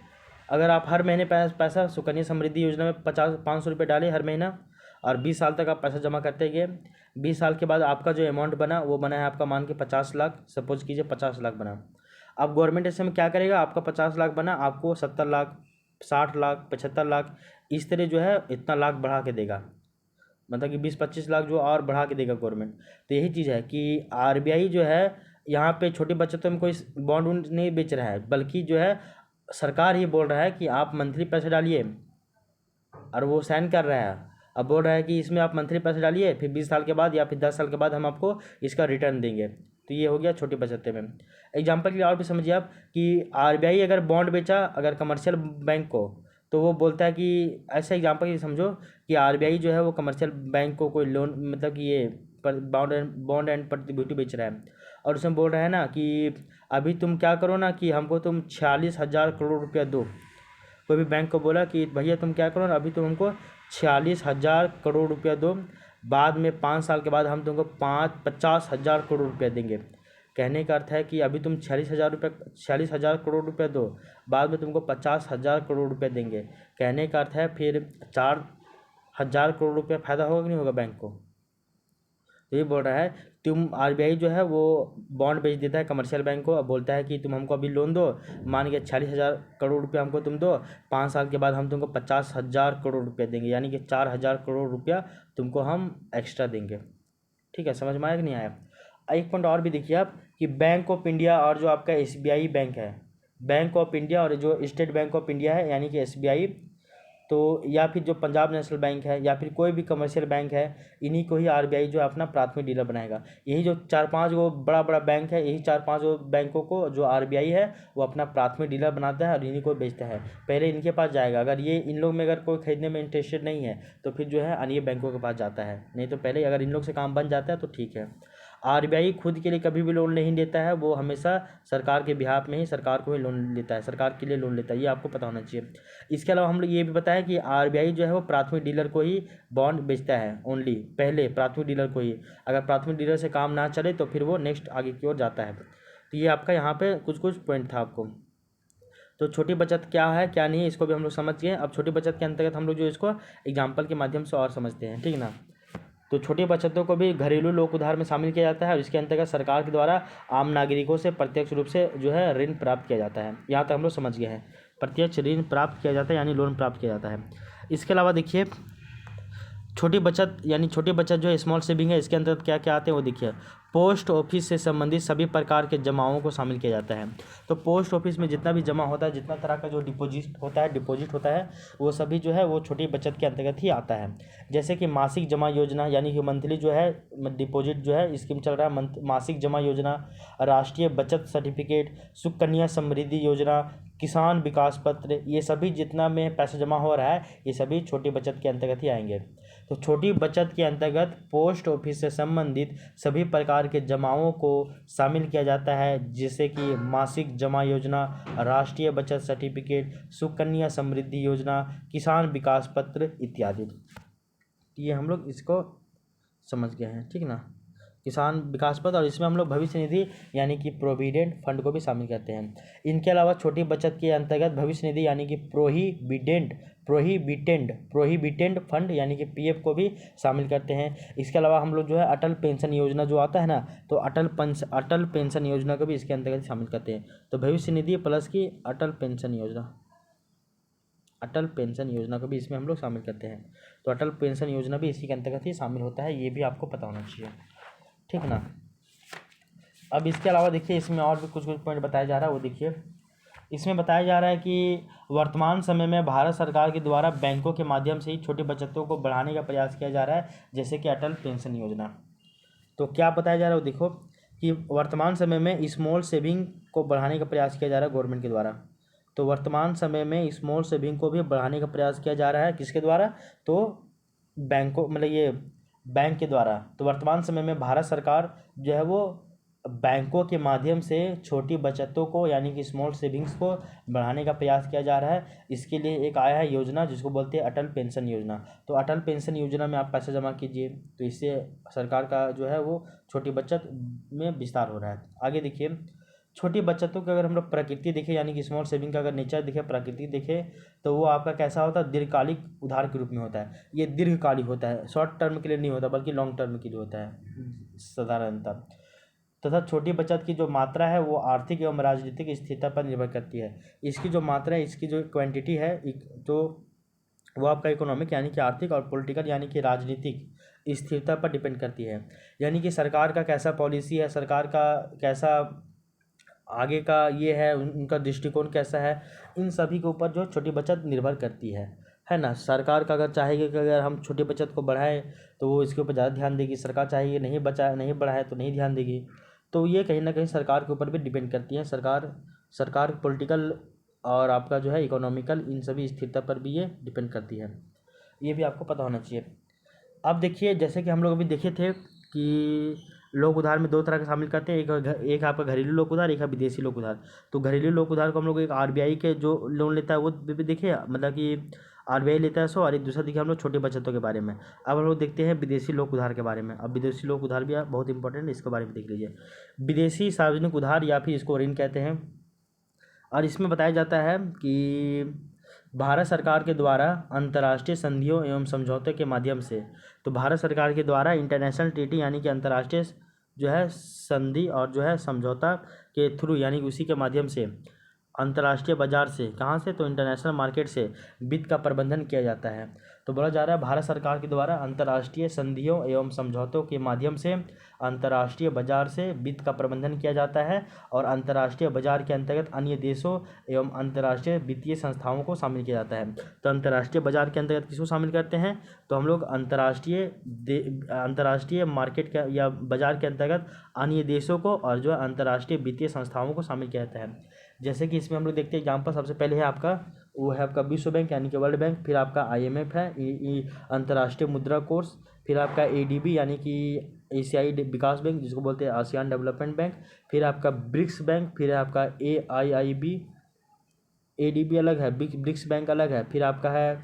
अगर आप हर महीने पैसा सुकन्या समृद्धि योजना में 500 रुपये डालें हर महीना, और 20 साल तक आप पैसा जमा करते गए, 20 साल के बाद आपका जो अमाउंट बना वो बना है आपका मान के 50 लाख, सपोज कीजिए 50 लाख बना। अब गवर्नमेंट ऐसे में क्या करेगा, आपका 50 लाख बना, आपको 70 लाख, 60 लाख, 75 लाख, इस तरह जो है इतना लाख बढ़ा के देगा, मतलब कि 20-25 लाख जो और बढ़ा के देगा गवर्नमेंट। तो यही चीज़ है कि आरबीआई जो है यहाँ पे छोटी बचतों में कोई बॉन्ड वॉन्ड नहीं बेच रहा है, बल्कि जो है सरकार ही बोल रहा है कि आप मंथली पैसे डालिए, और वो साइन कर रहा है। अब बोल रहा है कि इसमें आप मंथली पैसे डालिए, फिर 20 साल के बाद या फिर 10 साल के बाद हम आपको इसका रिटर्न देंगे। तो ये हो गया छोटी बचतें में। एग्जाम्पल के लिए और भी समझिए आप कि आरबीआई अगर बॉन्ड बेचा अगर कमर्शियल बैंक को, तो वो बोलता है कि ऐसा एग्जाम्पल ये समझो कि आरबीआई जो है वो कमर्शियल बैंक को कोई लोन, मतलब कि ये बॉन्ड एंड प्रतिभूति बेच रहा है, और उसमें बोल रहा है ना कि अभी तुम क्या करो ना कि हमको तुम 46,000 करोड़ रुपया दो। कोई भी बैंक को बोला कि भैया तुम क्या करो ना, अभी तुम हमको 46,000 करोड़ रुपया दो, बाद में 5 साल के बाद हम तुमको 50,000 करोड़ रुपया देंगे। कहने का अर्थ है कि अभी तुम 46,000 करोड़ रुपया दो, बाद में तुमको 50,000 करोड़ रुपया देंगे। कहने का अर्थ है फिर 4,000 करोड़ रुपया फ़ायदा होगा कि नहीं होगा बैंक को। तो ये बोल रहा है तुम, आरबीआई जो है वो बॉन्ड बेच देता है कमर्शियल बैंक को, अब बोलता है कि तुम हमको अभी लोन दो, मान के 46,000 करोड़ रुपया हमको तुम दो, 5 साल के बाद हम तुमको 50,000 करोड़ रुपया देंगे, यानी कि 4,000 करोड़ रुपया तुमको हम एक्स्ट्रा देंगे। ठीक है, समझ में आया कि नहीं आया। एक पॉइंट और भी देखिए आप कि बैंक ऑफ इंडिया और जो आपका एसबीआई बैंक है, बैंक ऑफ इंडिया और जो स्टेट बैंक ऑफ इंडिया है यानी कि एसबीआई, तो या फिर जो पंजाब नेशनल बैंक है या फिर कोई भी कमर्शियल बैंक है, इन्हीं को ही आरबीआई जो है अपना प्राथमिक डीलर बनाएगा। यही जो 4-5 वो बड़ा बड़ा बैंक है, यही 4-5 वो बैंकों को जो आरबीआई है वो अपना प्राथमिक डीलर बनाता है और इन्हीं को बेचता है। पहले इनके पास जाएगा, अगर ये इन लोग में अगर कोई खरीदने में इंटरेस्टेड नहीं है तो फिर जो है अन्य बैंकों के पास जाता है, नहीं तो पहले अगर इन लोग से काम बन जाता है तो ठीक है। आरबीआई खुद के लिए कभी भी लोन नहीं लेता है, वो हमेशा सरकार के बिहाफ में ही सरकार को ही लोन लेता है, सरकार के लिए लोन लेता है, ये आपको पता होना चाहिए। इसके अलावा हम लोग ये भी बताया कि आरबीआई जो है वो प्राथमिक डीलर को ही बॉन्ड बेचता है, ओनली पहले प्राथमिक डीलर को ही। अगर प्राथमिक डीलर से काम ना चले तो फिर वो नेक्स्ट आगे की ओर जाता है। तो ये आपका यहाँ पे कुछ कुछ पॉइंट था आपको। तो छोटी बचत क्या है क्या नहीं है इसको भी हम लोग समझ गए। अब छोटी बचत के अंतर्गत हम लोग जो इसको एग्जाम्पल के माध्यम से और समझते हैं, ठीक ना। तो छोटी बचतों को भी घरेलू लोक उधार में शामिल किया जाता है, और इसके अंतर्गत सरकार के द्वारा आम नागरिकों से प्रत्यक्ष रूप से जो है ऋण प्राप्त किया जाता है। यहाँ तक हम लोग समझ गए हैं, प्रत्यक्ष ऋण प्राप्त किया जाता है यानी लोन प्राप्त किया जाता है। इसके अलावा देखिए छोटी बचत यानी छोटी बचत जो है स्मॉल सेविंग है, इसके अंतर्गत क्या क्या आते हैं वो देखिए। पोस्ट ऑफिस से संबंधित सभी प्रकार के जमाओं को शामिल किया जाता है। तो पोस्ट ऑफिस में जितना भी जमा होता है, जितना तरह का जो डिपॉजिट होता है वो सभी जो है वो छोटी बचत के अंतर्गत ही आता है। जैसे कि मासिक जमा योजना यानी कि मंथली जो है डिपॉजिट जो है स्कीम चल रहा है, मासिक जमा योजना, राष्ट्रीय बचत सर्टिफिकेट, सुकन्या समृद्धि योजना, किसान विकास पत्र, ये सभी जितना में पैसा जमा हो रहा है ये सभी छोटी बचत के अंतर्गत ही आएंगे। तो छोटी बचत के अंतर्गत पोस्ट ऑफिस से संबंधित सभी प्रकार के जमाओं को शामिल किया जाता है, जैसे कि मासिक जमा योजना, राष्ट्रीय बचत सर्टिफिकेट, सुकन्या समृद्धि योजना, किसान विकास पत्र इत्यादि। ये हम लोग इसको समझ गए हैं, ठीक ना। किसान विकास पत्र, और इसमें हम लोग भविष्य निधि यानी कि प्रोविडेंट फंड को भी शामिल करते हैं। इनके अलावा छोटी बचत के अंतर्गत भविष्य निधि यानी कि प्रोहिबिटेंड फंड यानी कि पीएफ को भी शामिल करते हैं। इसके अलावा हम लोग जो है अटल पेंशन योजना जो आता है ना, तो अटल पेंशन योजना को भी इसके अंतर्गत शामिल करते हैं। तो भविष्य निधि प्लस की अटल पेंशन योजना को भी इसमें हम लोग शामिल करते हैं। तो अटल पेंशन योजना भी इसी के अंतर्गत ही शामिल होता है, ये भी आपको पता होना चाहिए, ठीक ना। अब इसके अलावा देखिए इसमें और भी कुछ कुछ पॉइंट बताया जा रहा है, वो देखिए इसमें बताया जा रहा है कि वर्तमान समय में भारत सरकार के द्वारा बैंकों के माध्यम से ही छोटी बचतों को बढ़ाने का प्रयास किया जा रहा है, जैसे कि अटल पेंशन योजना। तो क्या बताया जा रहा है वो देखो कि वर्तमान समय में स्मॉल सेविंग को बढ़ाने का प्रयास किया जा रहा है गवर्नमेंट के द्वारा। तो वर्तमान समय में स्मॉल सेविंग को भी बढ़ाने का प्रयास किया जा रहा है, किसके द्वारा, तो बैंकों मतलब ये बैंक के द्वारा। तो वर्तमान समय में भारत सरकार जो है वो बैंकों के माध्यम से छोटी बचतों को यानी कि स्मॉल सेविंग्स को बढ़ाने का प्रयास किया जा रहा है। इसके लिए एक आया है योजना जिसको बोलते हैं अटल पेंशन योजना। तो अटल पेंशन योजना में आप पैसा जमा कीजिए, तो इससे सरकार का जो है वो छोटी बचत में विस्तार हो रहा है। आगे देखिए छोटी बचतों की अगर हम लोग प्रकृति देखें, यानी कि स्मॉल सेविंग का अगर नेचर देखें, प्रकृति देखें, तो वो आपका कैसा होता है, दीर्घकालिक उधार के रूप में होता है। ये दीर्घकालिक होता है, शॉर्ट टर्म के लिए नहीं होता, बल्कि लॉन्ग टर्म के लिए होता है साधारणतः। तथा छोटी बचत की जो मात्रा है वो आर्थिक एवं राजनीतिक स्थिरता पर निर्भर करती है। इसकी जो मात्रा है, इसकी जो क्वांटिटी है, तो वो आपका इकोनॉमिक यानी कि आर्थिक और पॉलिटिकल यानी कि राजनीतिक स्थिरता पर डिपेंड करती है। यानी कि सरकार का कैसा पॉलिसी है, सरकार का कैसा आगे का ये है, उनका दृष्टिकोण कैसा है, इन सभी के ऊपर जो छोटी बचत निर्भर करती है ना। सरकार का अगर चाहेगी कि अगर हम छोटी बचत को बढ़ाएं तो वो इसके ऊपर ज़्यादा ध्यान देगी, सरकार चाहेगी नहीं बढ़ाए तो नहीं ध्यान देगी। तो ये कहीं ना कहीं सरकार के ऊपर भी डिपेंड करती है। सरकार पॉलिटिकल और आपका जो है इकोनॉमिकल, इन सभी स्थिरता पर भी ये डिपेंड करती है। ये भी आपको पता होना चाहिए। अब देखिए, जैसे कि हम लोग अभी देखे थे कि लोक उधार में दो तरह के शामिल करते हैं, एक आपका घरेलू लोक उधार, एक है विदेशी लोक उधार। तो घरेलू लोक उधार को हम लोग एक आरबीआई के जो लोन लेता है वो भी देखिए, मतलब कि आरबीआई लेता है सो, और एक दूसरा देखिए हम लोग छोटे बचतों के बारे में। अब हम लोग देखते हैं विदेशी लोक उधार के बारे में। अब विदेशी लोक उधार भी बहुत इंपॉर्टेंट है, इसके बारे में देख लीजिए। विदेशी सार्वजनिक उधार या फिर इसको ऋण कहते हैं, और इसमें बताया जाता है कि भारत सरकार के द्वारा अंतर्राष्ट्रीय संधियों एवं समझौते के माध्यम से, तो भारत सरकार के द्वारा इंटरनेशनल ट्रीटी यानी कि अंतर्राष्ट्रीय जो है संधि और जो है समझौता के थ्रू, यानी कि उसी के माध्यम से अंतर्राष्ट्रीय बाजार से, कहाँ से, तो इंटरनेशनल मार्केट से वित्त का प्रबंधन किया जाता है। तो बोला जा रहा है भारत सरकार के द्वारा अंतर्राष्ट्रीय संधियों एवं समझौतों के माध्यम से अंतर्राष्ट्रीय बाजार से वित्त का प्रबंधन किया जाता है, और अंतर्राष्ट्रीय बाजार के अंतर्गत अन्य देशों एवं अंतर्राष्ट्रीय वित्तीय संस्थाओं को शामिल किया जाता है। तो अंतर्राष्ट्रीय बाजार के अंतर्गत किसको शामिल करते हैं, तो हम लोग अंतर्राष्ट्रीय मार्केट के या बाजार के अंतर्गत अन्य देशों को और जो अंतर्राष्ट्रीय वित्तीय संस्थाओं को शामिल किया जाता है। जैसे कि इसमें हम लोग देखते हैं एग्जाम्पल, सबसे पहले है आपका वो है आपका विश्व बैंक यानी कि वर्ल्ड बैंक, फिर आपका आईएमएफ है, अंतर्राष्ट्रीय मुद्रा कोष, फिर आपका एडीबी यानी कि एशियाई विकास बैंक जिसको बोलते हैं आसियान डेवलपमेंट बैंक, फिर आपका ब्रिक्स बैंक, फिर आपका एआईआईबी, एडीबी अलग है, ब्रिक्स बैंक अलग है, फिर आपका है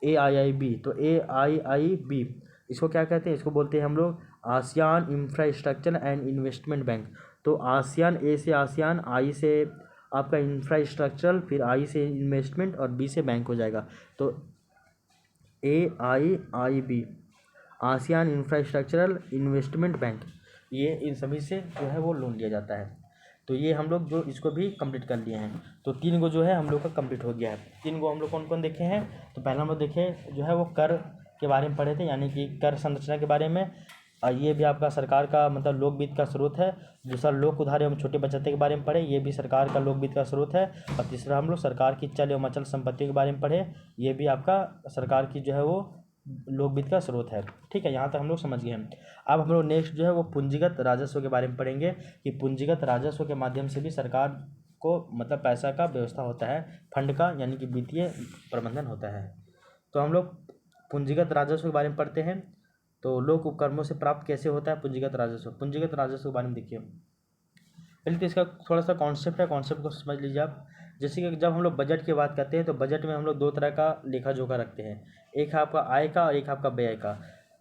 एआईआईबी। तो एआईआईबी इसको क्या कहते हैं, इसको बोलते हैं हम लोग ASEAN infrastructure and investment bank. तो आसियान, ए से आसियान, आई से आपका इंफ्रास्ट्रक्चरल, फिर आई से इन्वेस्टमेंट और बी से बैंक हो जाएगा। तो AIIB ASEAN infrastructural investment bank, ये इन सभी से जो है वो लोन लिया जाता है। तो ये हम लोग जो इसको भी कंप्लीट कर लिए हैं। तो 3 गो जो है हम लोग का कंप्लीट हो गया है। 3 गो हम लोग कौन कौन देखे हैं, तो पहला हम लोग देखे जो है वो कर के बारे में पढ़े थे, यानी कि कर संरचना के बारे में, और ये भी आपका सरकार का मतलब लोक वित्त का स्रोत है। दूसरा लोक उधार एवं छोटे बचत के बारे में पढ़े, ये भी सरकार का लोक वित्त का स्रोत है। और तीसरा हम लोग सरकार की चल एवं अचल संपत्तियों के बारे में पढ़े, ये भी आपका सरकार की जो है वो लोक वित्त का स्रोत है। ठीक है, यहाँ तक हम लोग समझ गए हैं। अब हम लोग नेक्स्ट जो है वो पूंजीगत राजस्व के बारे में पढ़ेंगे कि पूंजीगत राजस्व के माध्यम से भी सरकार को मतलब पैसा का व्यवस्था होता है, फंड का यानी कि वित्तीय प्रबंधन होता है। तो हम लोग पूंजीगत राजस्व के बारे में पढ़ते हैं। तो लोक उपक्रमों से प्राप्त कैसे होता है पूंजीगत राजस्व। पूंजीगत राजस्व के बारे में देखिए, पहले तो इसका थोड़ा सा कॉन्सेप्ट है, कॉन्सेप्ट को समझ लीजिए आप। जैसे कि जब हम लोग बजट की बात करते हैं तो बजट में हम लोग 2 तरह का लेखा जोखा रखते हैं, एक है आपका आय का और एक आपका व्यय का।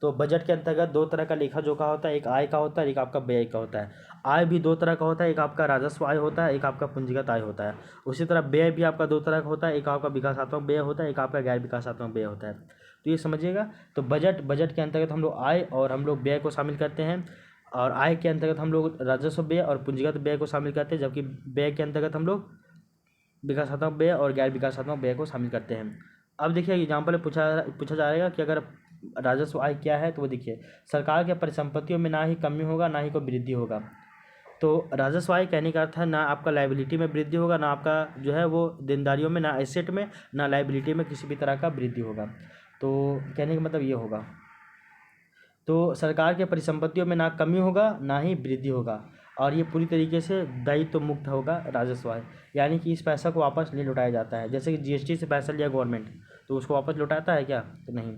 तो बजट के अंतर्गत 2 तरह का लेखा जोखा होता है, एक आय का होता है, एक आपका व्यय का होता है। आय भी 2 तरह का होता है, एक आपका राजस्व आय होता है, एक आपका पूंजीगत आय होता है। उसी तरह व्यय भी आपका 2 तरह का होता है, एक आपका विकासात्मक व्यय होता है, एक आपका गैर विकासात्मक व्यय होता है। तो ये समझिएगा। तो बजट के अंतर्गत हम लोग आय और हम लोग व्यय को शामिल करते हैं, और आय के अंतर्गत हम लोग राजस्व व्यय और पूंजीगत व्यय को शामिल करते हैं, जबकि व्यय के अंतर्गत हम लोग विकासात्मक व्यय और गैर विकासात्मक व्यय को शामिल करते हैं। अब देखिए एग्जाम्पल पूछा जाएगा कि अगर राजस्व आय क्या है, तो वो देखिए सरकार के परिसंपत्तियों में ना ही कमी होगा ना ही कोई वृद्धि होगा। तो राजस्व आय कहने का अर्थ है ना आपका लायबिलिटी में वृद्धि होगा, ना आपका जो है वो देनदारियों में, ना एसेट में, ना लायबिलिटी में किसी भी तरह का वृद्धि होगा। तो कहने का मतलब ये होगा, तो सरकार के परिसंपत्तियों में ना कमी होगा ना ही वृद्धि होगा, और ये पूरी तरीके से दायित्व मुक्त होगा राजस्व आय, यानी कि इस पैसा को वापस नहीं लौटाया जाता है। जैसे कि जीएसटी से पैसा लिया गवर्नमेंट, तो उसको वापस लौटाता है क्या, तो नहीं।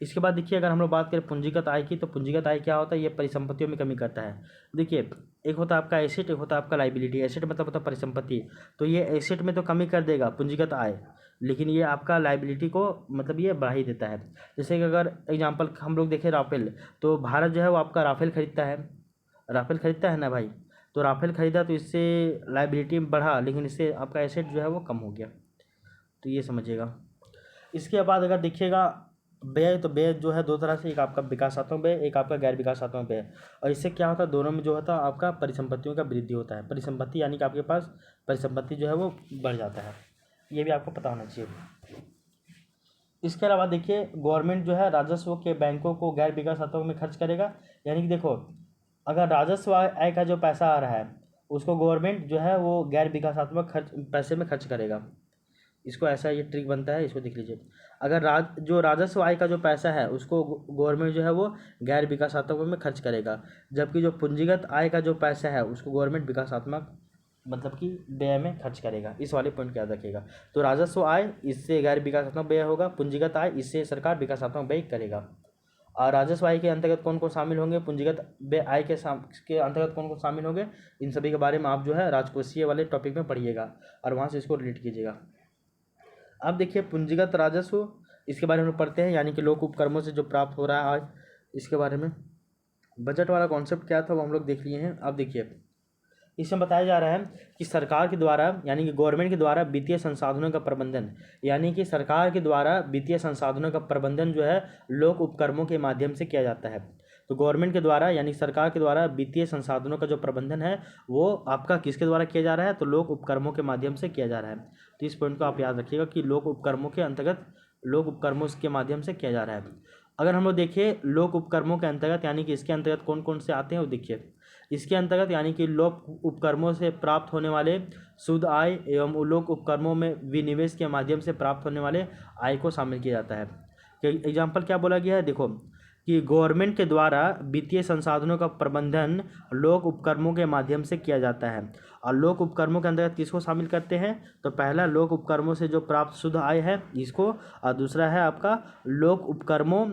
इसके बाद देखिए अगर हम लोग बात करें पूंजीगत आय की, तो पूंजीगत आय क्या होता है, ये परिसंपत्तियों में कमी करता है। देखिए एक होता है आपका एसेट, एक होता है आपका लाइबिलिटी। एसेट मतलब होता है परिसंपत्ति, तो ये एसेट में तो कमी कर देगा पूंजीगत आय, लेकिन ये आपका लाइबिलिटी को मतलब ये बढ़ा ही देता है। जैसे कि अगर एग्जांपल हम लोग देखें राफेल, तो भारत जो है वो आपका राफेल खरीदता है ना भाई। तो राफेल खरीदा तो इससे लायबिलिटी बढ़ा, लेकिन इससे आपका एसेट जो है वो कम हो गया। तो ये समझिएगा। इसके बाद अगर देखिएगा व्यय, तो व्यय जो है दो तरह से, एक आपका विकासात्मक व्यय, एक आपका गैर विकासात्मक व्यय। और इससे क्या होता है, दोनों में जो होता है आपका परिसंपत्तियों का वृद्धि होता है। परिसंपत्ति यानी कि आपके पास परिसंपत्ति जो है वो बढ़ जाता है, ये भी आपको पता होना चाहिए। इसके अलावा देखिए गवर्नमेंट जो है राजस्व के बैंकों को गैर विकासात्मक में खर्च करेगा। यानी कि देखो, अगर राजस्व आय का जो पैसा आ रहा है उसको गवर्नमेंट जो है वो गैर विकासात्मक पैसे में खर्च करेगा। इसको ऐसा ये ट्रिक बनता है, इसको देख लीजिए। अगर जो राजस्व आय का जो पैसा है उसको गवर्नमेंट जो है वो गैर विकासात्मक में खर्च करेगा, जबकि जो पूंजीगत आय का जो पैसा है उसको गवर्नमेंट विकासात्मक मतलब कि व्यय में खर्च करेगा। इस वाले पॉइंट को याद रखिएगा। तो राजस्व आय इससे गैर विकासात्मक व्यय होगा, पूंजीगत आय इससे सरकार विकासात्मक व्यय करेगा। और राजस्व आय के अंतर्गत कौन कौन शामिल होंगे, पूंजीगत आय के अंतर्गत कौन कौन शामिल होंगे, इन सभी के बारे में आप जो है राजकोषीय वाले टॉपिक में पढ़िएगा और वहाँ से इसको रिलेट कीजिएगा। अब देखिए पूंजीगत राजस्व, इसके बारे में पढ़ते हैं, यानी कि लोक उपक्रमों से जो प्राप्त हो रहा है आज, इसके बारे में। बजट वाला कॉन्सेप्ट क्या था वो हम लोग देख लिए हैं। अब देखिए इसमें बताया जा रहा है कि सरकार के द्वारा यानी कि गवर्नमेंट के द्वारा वित्तीय संसाधनों का प्रबंधन, यानी कि सरकार के द्वारा वित्तीय संसाधनों का प्रबंधन जो है लोक उपक्रमों के माध्यम से किया जाता है। तो गवर्नमेंट के द्वारा यानी सरकार के द्वारा वित्तीय संसाधनों का जो प्रबंधन है वो आपका किसके द्वारा किया जा रहा है, तो लोक उपक्रमों के माध्यम से किया जा रहा है। तो इस पॉइंट को आप याद रखिएगा कि लोक उपक्रमों के अंतर्गत, लोक उपक्रमों के माध्यम से किया जा रहा है। अगर हम लोग देखिए लोक उपक्रमों के अंतर्गत यानी कि इसके अंतर्गत कौन कौन से आते हैं वो देखिए। इसके अंतर्गत यानी कि लोक उपक्रमों से प्राप्त होने वाले शुद्ध आय एवं लोक उपक्रमों में विनिवेश के माध्यम से प्राप्त होने वाले आय को शामिल किया जाता है। एग्जाम्पल क्या बोला गया है, देखो कि गवर्नमेंट के द्वारा वित्तीय संसाधनों का प्रबंधन लोक उपक्रमों के माध्यम से किया जाता है। और लोक उपक्रमों के अंतर्गत किसको शामिल करते हैं, तो पहला लोक उपक्रमों से जो प्राप्त शुद्ध आय है इसको, और दूसरा है आपका लोक उपक्रमों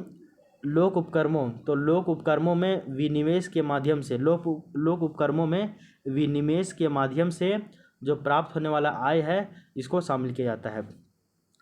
तो लोक उपक्रमों में विनिवेश के माध्यम से, लोक उपक्रमों में विनिवेश के माध्यम से जो प्राप्त होने वाला आय है इसको शामिल किया जाता है।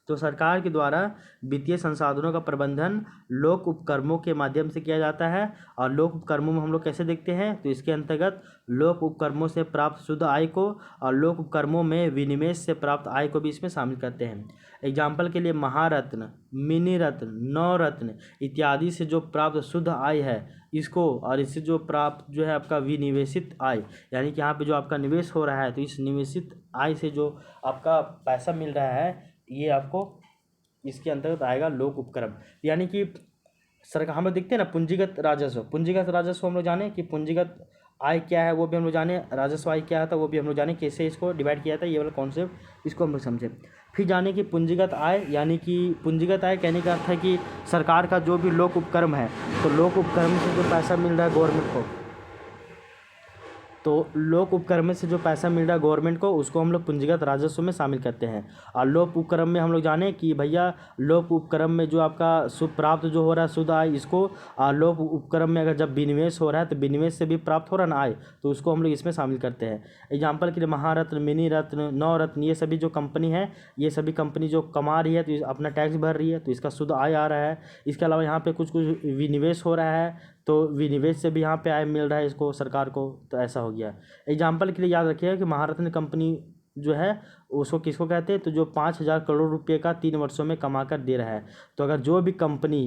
तो सरकार के द्वारा वित्तीय संसाधनों का प्रबंधन लोक उपक्रमों के माध्यम से किया जाता है। और लोक उपक्रमों में हम लोग कैसे देखते हैं, तो इसके अंतर्गत लोक उपक्रमों से प्राप्त शुद्ध आय को और लोक उपक्रमों में विनिवेश से प्राप्त आय को भी इसमें शामिल करते हैं। एग्जाम्पल के लिए महारत्न, मिनी रत्न, नवरत्न इत्यादि से जो प्राप्त शुद्ध आय है इसको, और इससे जो प्राप्त जो है आपका विनिवेशित आय, यानी कि यहाँ पे जो आपका निवेश हो रहा है तो इस निवेशित आय से जो आपका पैसा मिल रहा है ये आपको इसके अंतर्गत आएगा लोक उपक्रम। यानी कि सरकार, हम लोग देखते हैं ना पूंजीगत राजस्व हम लोग जाने कि पूंजीगत आय क्या है वो भी हम लोग जाने, राजस्व आय क्या था वो भी हम लोग जाने, कैसे इसको डिवाइड किया था, ये वाला कॉन्सेप्ट इसको हम लोग समझे। फिर जाने कि पूंजीगत आय, यानी कि पूंजीगत आय कहने का अर्थ है कि सरकार का जो भी लोक उपक्रम है, तो लोक उपक्रम से जो पैसा मिल रहा है गवर्नमेंट को, तो लोक उपक्रम से जो पैसा मिल रहा है गवर्नमेंट को उसको हम लोग पूंजीगत राजस्व में शामिल करते हैं। और लोक उपक्रम में हम लोग जाने कि भैया लोक उपक्रम में जो आपका प्राप्त जो हो रहा है शुद्ध आय इसको, और लोक उपक्रम में अगर जब विनिवेश हो रहा है तो विनिवेश से भी प्राप्त हो रहा है ना आय, तो उसको हम लोग इसमें शामिल करते हैं। एग्जाम्पल के लिए महारत्न, मिनी रत्न, नवरत्न ये सभी जो कंपनी है, ये सभी कंपनी जो कमा रही है तो अपना टैक्स भर रही है तो इसका शुद्ध आय आ रहा है। इसके अलावा यहाँ पे कुछ विनिवेश हो रहा है तो विनिवेश से भी यहाँ पे आय मिल रहा है इसको सरकार को, तो ऐसा हो गया। एग्जाम्पल के लिए याद रखिएगा कि महारत्न कंपनी जो है उसको किसको कहते हैं, तो जो 5,000 करोड़ रुपए का 3 वर्षों में कमा कर दे रहा है। तो अगर जो भी कंपनी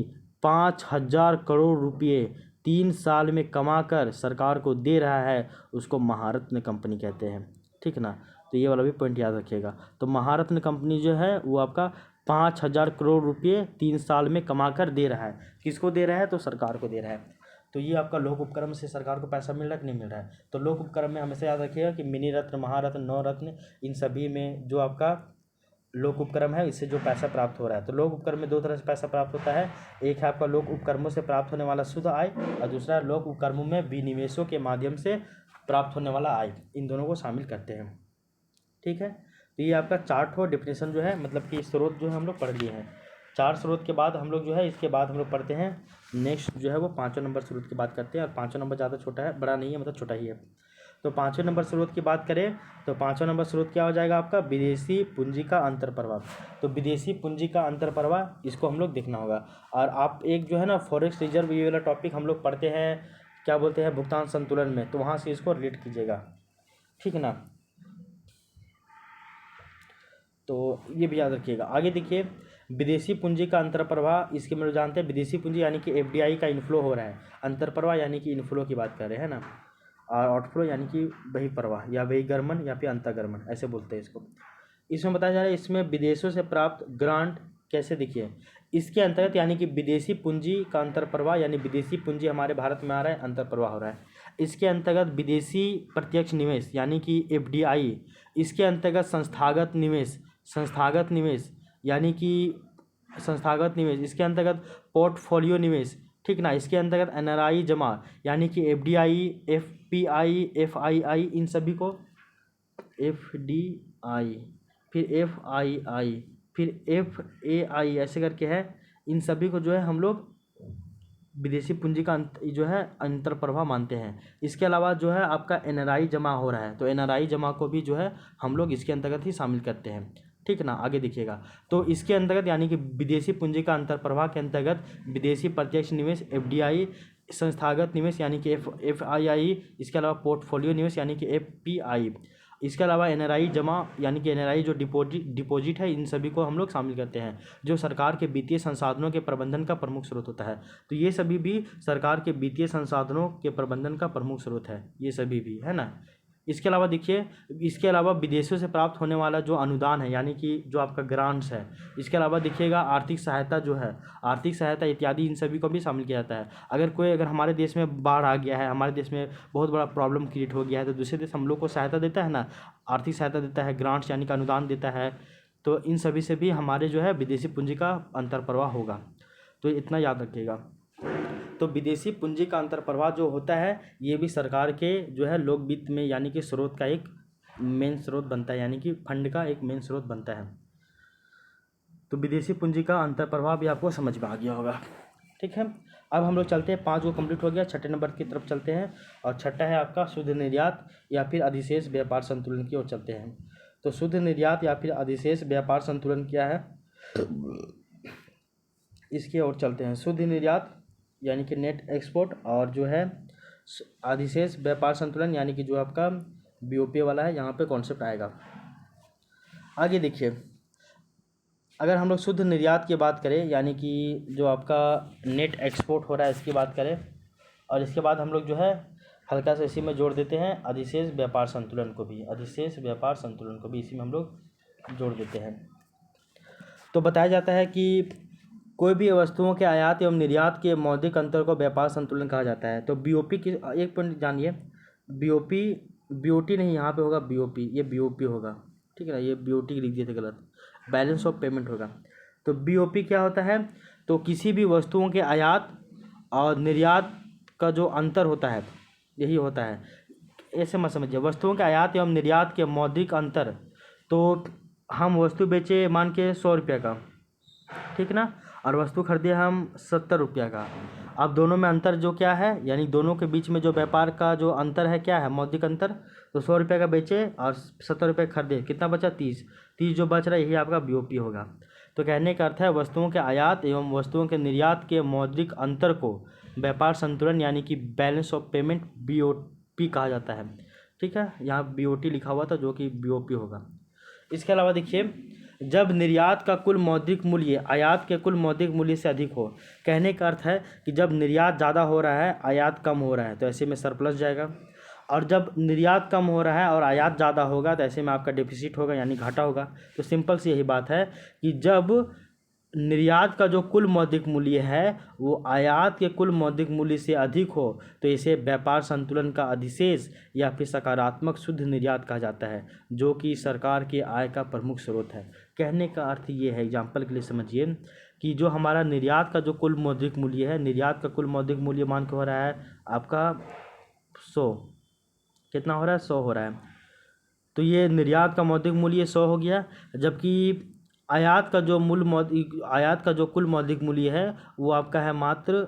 5,000 करोड़ रुपये 3 साल में कमा कर सरकार को दे रहा है उसको महारत्न कंपनी कहते हैं, ठीक ना। तो ये वाला भी पॉइंट याद रखिएगा। तो महारत्न कंपनी जो है वो आपका 5,000 करोड़ रुपये 3 साल में कमा कर दे रहा है। किसको दे रहा है, तो सरकार को दे रहा है। तो ये आपका लोक उपक्रम से सरकार को पैसा मिल रहा है कि नहीं मिल रहा है। तो लोक उपक्रम में हमेशा याद रखिएगा कि मिनी रत्न, महारत्न, नवरत्न इन सभी में जो आपका लोक उपक्रम है इससे जो पैसा प्राप्त हो रहा है। तो लोक उपक्रम में 2 तरह से पैसा प्राप्त होता है, एक है आपका लोक उपक्रमों से प्राप्त होने वाला शुद्ध आय, और दूसरा है लोक उपक्रमों में विनिवेशों के माध्यम से प्राप्त होने वाला आय। इन दोनों को शामिल करते हैं, ठीक है। तो ये आपका 4 डिफिनेशन जो है, मतलब कि स्रोत जो है हम लोग पढ़ लिए हैं। 4 स्रोत के बाद हम लोग जो है इसके बाद हम लोग पढ़ते हैं नेक्स्ट जो है वो 5वें नंबर स्रोत की बात करते हैं। और 5वां नंबर ज़्यादा छोटा है, बड़ा नहीं है, मतलब छोटा ही है। तो 5वें नंबर स्रोत की बात करें तो 5वां नंबर स्रोत क्या हो जाएगा आपका, विदेशी पूंजी का अंतर्प्रवाह। तो विदेशी पूंजी का अंतर्प्रवाह इसको हम लोग देखना होगा। और आप एक जो है ना फॉरेक्स रिजर्व, ये वाला टॉपिक हम लोग पढ़ते हैं क्या बोलते हैं भुगतान संतुलन में, तो वहाँ से इसको रिलेट कीजिएगा। ठीक है ना। तो ये भी याद रखिएगा। आगे देखिए, विदेशी पूंजी का अंतर्प्रवाह, इसके में जानते हैं विदेशी पूंजी यानी कि एफडीआई का इनफ्लो हो रहा है। अंतर्प्रवाह यानी कि इनफ्लो की बात कर रहे हैं ना, और आउटफ्लो यानी कि बहिर्प्रवाह या बहिर्गमन या फिर अंतर्गमन ऐसे बोलते हैं इसको। इसमें बताया जा रहा है इसमें विदेशों से प्राप्त ग्रांट कैसे, देखिए इसके अंतर्गत यानी कि विदेशी पूंजी का अंतर्प्रवाह यानी विदेशी पूंजी हमारे भारत में आ रहा है, अंतर्प्रवाह हो रहा है। इसके अंतर्गत विदेशी प्रत्यक्ष निवेश यानी कि एफडीआई, इसके अंतर्गत संस्थागत निवेश यानी कि संस्थागत निवेश, इसके अंतर्गत पोर्टफोलियो निवेश, ठीक ना। इसके अंतर्गत एनआरआई जमा यानी कि एफडीआई, एफपीआई, एफआईआई, इन सभी को एफडीआई, फिर एफआईआई, फिर एफएआई ऐसे करके है। इन सभी को जो है हम लोग विदेशी पूंजी का जो है अंतर्प्रवाह मानते हैं। इसके अलावा जो है आपका एनआरआई जमा हो रहा है, तो एनआरआई जमा को भी जो है हम लोग इसके अंतर्गत ही शामिल करते हैं, ठीक ना। आगे देखिएगा, तो इसके अंतर्गत यानी कि विदेशी पूंजी का अंतर्प्रवाह के अंतर्गत विदेशी प्रत्यक्ष निवेश एफडीआई, संस्थागत निवेश यानी कि एफआईआई, इसके अलावा पोर्टफोलियो निवेश यानी कि एफपीआई, इसके अलावा एनआरआई जमा यानी कि एनआरआई जो डिपॉजिट है, इन सभी को हम लोग शामिल करते हैं, जो सरकार के वित्तीय संसाधनों के प्रबंधन का प्रमुख स्रोत होता है। तो ये सभी भी सरकार के वित्तीय संसाधनों के प्रबंधन का प्रमुख स्रोत है, ये सभी भी है ना। इसके अलावा देखिए, इसके अलावा विदेशों से प्राप्त होने वाला जो अनुदान है यानी कि जो आपका ग्रांट्स है, इसके अलावा देखिएगा आर्थिक सहायता जो है, आर्थिक सहायता इत्यादि, इन सभी को भी शामिल किया जाता है। अगर हमारे देश में बाढ़ आ गया है, हमारे देश में बहुत बड़ा प्रॉब्लम क्रिएट हो गया है, तो दूसरे देश हम लोग को सहायता देता है ना, आर्थिक सहायता देता है, ग्रांट्स यानी कि अनुदान देता है। तो इन सभी से भी हमारे जो है विदेशी पूंजी का अंतर्प्रवाह होगा, तो इतना याद रखिएगा। तो विदेशी पूंजी का अंतर्प्रवाह जो होता है, ये भी सरकार के जो है लोक वित्त में यानी कि स्रोत का एक मेन स्रोत बनता है, यानी कि फंड का एक मेन स्रोत बनता है। तो विदेशी पूंजी का अंतर्प्रवाह भी आपको समझ में आ गया होगा, ठीक है। अब हम लोग चलते हैं, 5 को कंप्लीट हो गया, छठे नंबर की तरफ चलते हैं, और छठा है आपका शुद्ध निर्यात या फिर अधिशेष व्यापार संतुलन की ओर चलते हैं। तो शुद्ध निर्यात या फिर अधिशेष व्यापार संतुलन क्या है, इसकी ओर चलते हैं। शुद्ध निर्यात यानी कि नेट एक्सपोर्ट, और जो है अधिशेष व्यापार संतुलन यानी कि जो आपका बीओपी वाला है, यहाँ पे कॉन्सेप्ट आएगा। आगे देखिए, अगर हम लोग शुद्ध निर्यात की बात करें यानी कि जो आपका नेट एक्सपोर्ट हो रहा है इसकी बात करें, और इसके बाद हम लोग जो है हल्का सा इसी में जोड़ देते हैं अधिशेष व्यापार संतुलन को भी, अधिशेष व्यापार संतुलन को भी इसी में हम लोग जोड़ देते हैं। तो बताया जाता है कि कोई भी वस्तुओं के आयात एवं निर्यात के मौद्रिक अंतर को व्यापार संतुलन कहा जाता है। तो बीओपी की एक पॉइंट जानिए, बीओटी नहीं, यहाँ पे होगा बीओपी, ये बीओपी होगा, ठीक है ना, ये बीओटी लिख दिए थे गलत, बैलेंस ऑफ पेमेंट होगा। तो बीओपी क्या होता है, तो किसी भी वस्तुओं के आयात और निर्यात का जो अंतर होता है, यही होता है। ऐसे मत समझिए, वस्तुओं के आयात एवं निर्यात के मौद्रिक अंतर, तो हम वस्तु बेचे मान के 100 रुपये का, ठीक ना, और वस्तु खरीदे हम 70 रुपये का। अब दोनों में अंतर जो क्या है, यानी दोनों के बीच में जो व्यापार का जो अंतर है क्या है, मौद्रिक अंतर। तो 100 रुपये का बेचे और 70 रुपये खरीदे, कितना बचा, 30 जो बच रहा है, यही आपका बीओपी होगा। तो कहने का अर्थ है वस्तुओं के आयात एवं वस्तुओं के निर्यात के मौद्रिक अंतर को व्यापार संतुलन यानी कि बैलेंस ऑफ पेमेंट बीओपी कहा जाता है, ठीक है। यहाँ बीओटी लिखा हुआ था जो कि बीओपी होगा। इसके अलावा देखिए, जब निर्यात का कुल मौद्रिक मूल्य आयात के कुल मौद्रिक मूल्य से अधिक हो, कहने का अर्थ है कि जब निर्यात ज़्यादा हो रहा है, आयात कम हो रहा है, तो ऐसे में सरप्लस जाएगा। और जब निर्यात कम हो रहा है और आयात ज़्यादा होगा, तो ऐसे में आपका डेफिसिट होगा यानी घाटा होगा। तो सिंपल सी यही बात है कि जब निर्यात का जो कुल मौद्रिक मूल्य है वो आयात के कुल मौद्रिक मूल्य से अधिक हो, तो इसे व्यापार संतुलन का अधिशेष या फिर सकारात्मक शुद्ध निर्यात कहा जाता है, जो कि सरकार की आय का प्रमुख स्रोत है। कहने का अर्थ ये है, एग्जाम्पल के लिए समझिए कि जो हमारा निर्यात का जो कुल मौद्रिक मूल्य है, निर्यात का कुल मौद्रिक मूल्य मान के हो रहा है आपका 100, कितना हो रहा है, 100 हो रहा है। तो ये निर्यात का मौद्रिक मूल्य 100 हो गया, जबकि आयात का जो कुल मौद्रिक मूल्य है वो आपका है मात्र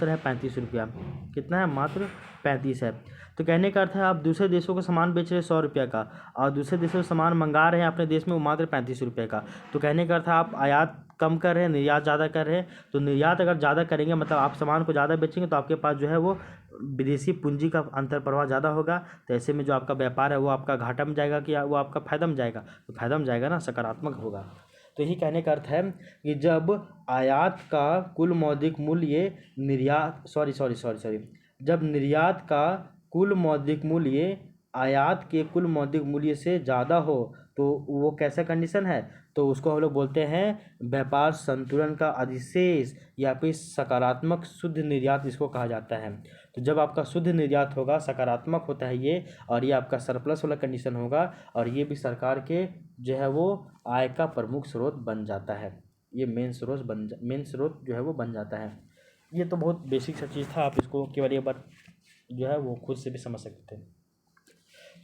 है 35 रुपया। कितना है, मात्र 35 है। तो कहने का अर्थ है आप दूसरे देशों को सामान बेच रहे हैं 100 रुपये का, और दूसरे देशों से सामान मंगा रहे हैं अपने देश में वो मात्र 35 रुपये का। तो कहने का अर्थ है आप आयात कम कर रहे हैं, निर्यात ज़्यादा कर रहे हैं। तो निर्यात अगर ज़्यादा करेंगे मतलब आप सामान को ज़्यादा बेचेंगे तो आपके पास जो है वो विदेशी पूंजी का अंतर प्रवाह ज़्यादा होगा। तो ऐसे में जो आपका व्यापार है वो आपका घाटा में जाएगा कि वो आपका फायदा में जाएगा? तो फायदा में जाएगा ना, सकारात्मक होगा। तो यही कहने का अर्थ है कि जब आयात का कुल मौद्रिक मूल्य निर्यात जब निर्यात का कुल मौद्रिक मूल्य आयात के कुल मौद्रिक मूल्य से ज़्यादा हो तो वो कैसा कंडीशन है? तो उसको हम लोग बोलते हैं व्यापार संतुलन का अधिशेष या फिर सकारात्मक शुद्ध निर्यात इसको कहा जाता है। तो जब आपका शुद्ध निर्यात होगा, सकारात्मक होता है ये, और ये आपका सरप्लस वाला कंडीशन होगा, और ये भी सरकार के जो है वो आय का प्रमुख स्रोत बन जाता है। ये मेन स्रोत जो है वो बन जाता है। ये तो बहुत बेसिक सा चीज़ था, आप इसको केवल एक बार जो है वो खुद से भी समझ सकते थे।